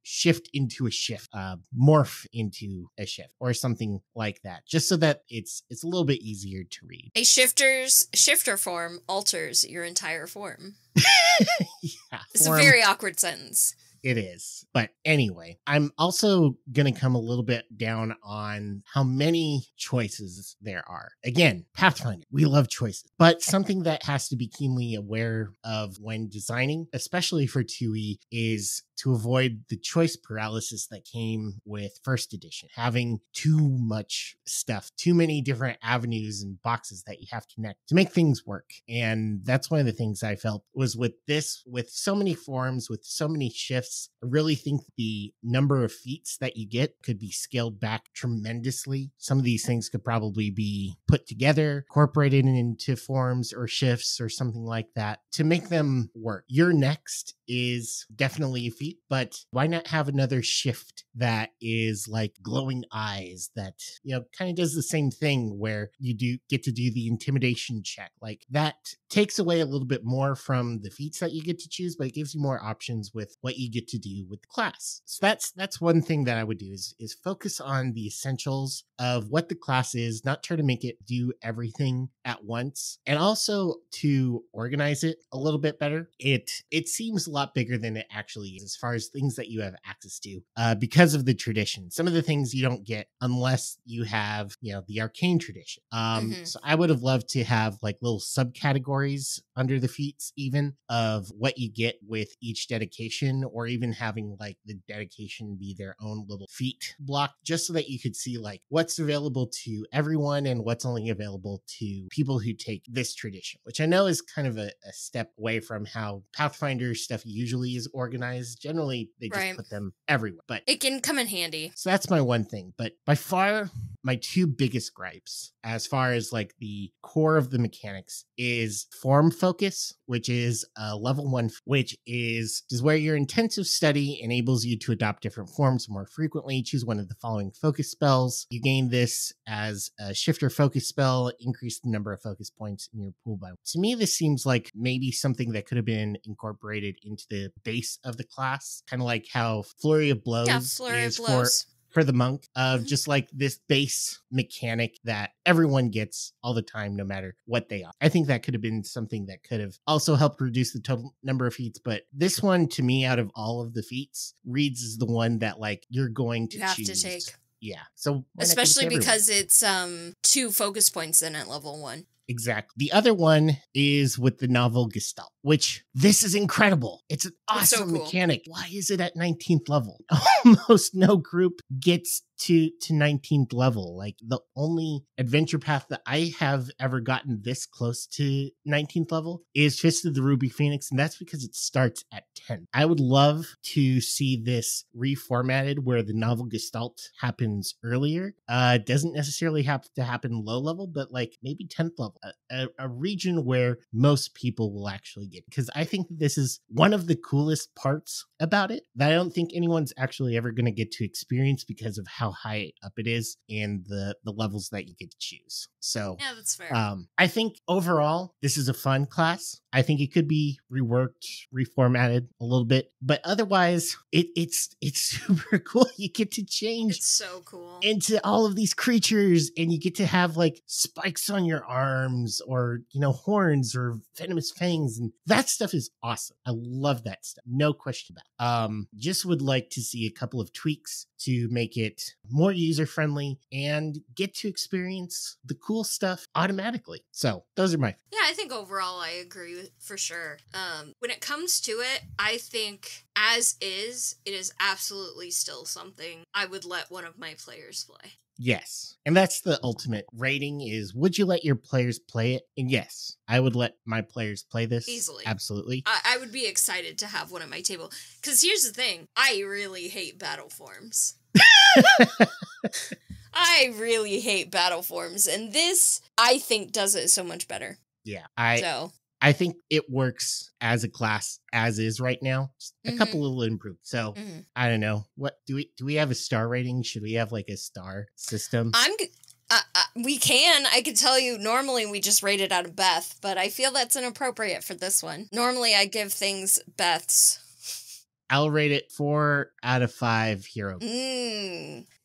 shift into a shift, morph into a shift or something like that, just so that it's a little bit easier to read. A shifter form alters your entire form. Yeah, it's a very awkward sentence. It is. But anyway, I'm also going to come a little bit down on how many choices there are. Again, Pathfinder, we love choices, but something that has to be keenly aware of when designing, especially for 2E, is to avoid the choice paralysis that came with first edition. Having too much stuff, too many different avenues and boxes that you have to connect to make things work. And that's one of the things I felt was with this, with so many forms, with so many shifts, I really think the number of feats that you get could be scaled back tremendously. Some of these things could probably be put together, incorporated into forms or shifts or something like that to make them work. Your next is definitely a feat, but why not have another shift that is like glowing eyes that, kind of does the same thing where you get to do the intimidation check. Like that takes away a little bit more from the feats that you get to choose, but it gives you more options with what you get to do with the class. So that's one thing that I would do is focus on the essentials of what the class is, not try to make it do everything at once, and also to organize it a little bit better. It seems a lot bigger than it actually is as far as things that you have access to because of the tradition. Some of the things you don't get unless you have, the arcane tradition. So I would have loved to have like little subcategories under the feats even of what you get with each dedication, or even having like the dedication be their own little feat block, just so that you could see like what's available to everyone and what's only available to people who take this tradition, which I know is kind of a step away from how Pathfinder stuff usually is organized. Generally, they just put them everywhere, but it can come in handy. So that's my one thing. But by far, my two biggest gripes, as far as like the core of the mechanics, is form focus, which is level 1, which is where your intensive study enables you to adopt different forms more frequently. Choose one of the following focus spells. You gain this as a shifter focus spell, increase the number of focus points in your pool by. To me, this seems like maybe something that could have been incorporated into the base of the class, kind of like how Flurry of Blows is for the monk, of just like this base mechanic that everyone gets all the time, no matter what they are. I think that could have been something that could have also helped reduce the total number of feats. But this one, to me, out of all of the feats, reads as the one that like you're going to choose. To take. Yeah. So especially because it's 2 focus points in at level 1. Exactly. The other one is with the novel Gestalt, which this is incredible. It's an awesome mechanic. Why is it at 19th level? Almost no group gets to 19th level. Like the only adventure path that I have ever gotten this close to 19th level is Fist of the Ruby Phoenix, and that's because it starts at 10. I would love to see this reformatted where the novel Gestalt happens earlier. It doesn't necessarily have to happen low level, but like maybe 10th level, a region where most people will actually get, because I think this is one of the coolest parts about it that I don't think anyone's actually ever going to get to experience because of how high up it is and the levels that you get to choose. So yeah, that's fair. I think overall this is a fun class. I think it could be reworked, reformatted a little bit, but otherwise it's super cool. You get to change so cool into all of these creatures, and you get to have like spikes on your arms arms or, horns or venomous fangs. And that stuff is awesome. I love that stuff. No question about it. Just would like to see a couple of tweaks to make it more user-friendly and get to experience the cool stuff automatically. So those are my... Yeah, I think overall I agree with, for sure. When it comes to it, I think as is, it is absolutely still something I would let one of my players play. Yes. And that's the ultimate rating is, would you let your players play it? And yes, I would let my players play this. Easily. Absolutely. I would be excited to have one at my table. Because here's the thing. I really hate battle forms. I really hate battle forms. And this, I think, does it so much better. Yeah. I think it works as a class as is right now. Just a couple little improved. So I don't know. What do we have a star rating? Should we have like a star system? We can. I could tell you normally we just rate it out of Beth, but I feel that's inappropriate for this one. Normally I give things Beths. I'll rate it 4 out of 5 hero.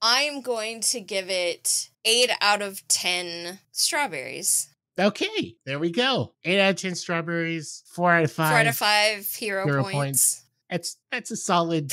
I'm going to give it 8 out of 10 strawberries. Okay, there we go. 8 out of 10 strawberries, 4 out of 5. 4 out of 5 hero points. That's a solid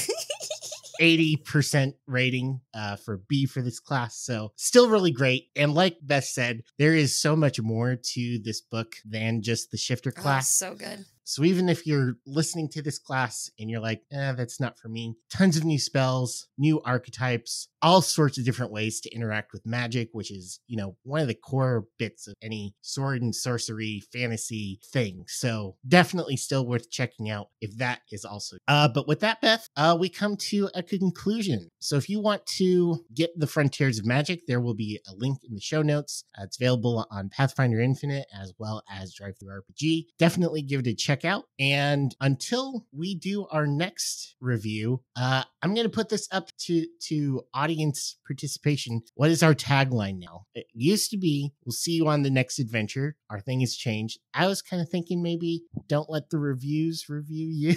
80% rating for B for this class. So still really great. And like Beth said, there is so much more to this book than just the shifter class. Oh, so good. So even if you're listening to this class and you're like, that's not for me, tons of new spells, new archetypes, all sorts of different ways to interact with magic, which is, one of the core bits of any sword and sorcery fantasy thing. So definitely still worth checking out if that is also. But with that, Beth, we come to a conclusion. So if you want to get the Frontiers of Magic, there will be a link in the show notes. It's available on Pathfinder Infinite as well as Drive-Thru RPG. Definitely give it a check out. And until we do our next review, I'm going to put this up to audience participation. What is our tagline now? It used to be, we'll see you on the next adventure. Our thing has changed. I was kind of thinking maybe don't let the reviews review you.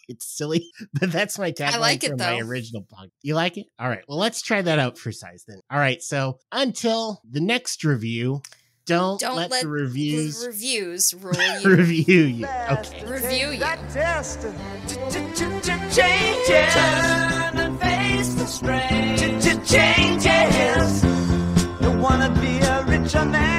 It's silly, but that's my tagline. I like it, though. My original podcast. You like it? All right. Well, let's try that out for size then. All right. So until the next review, Don't let the reviews rule you. Review you. Okay. Review you. Changes. Turn and face the strain. Changes. You wanna be a richer man.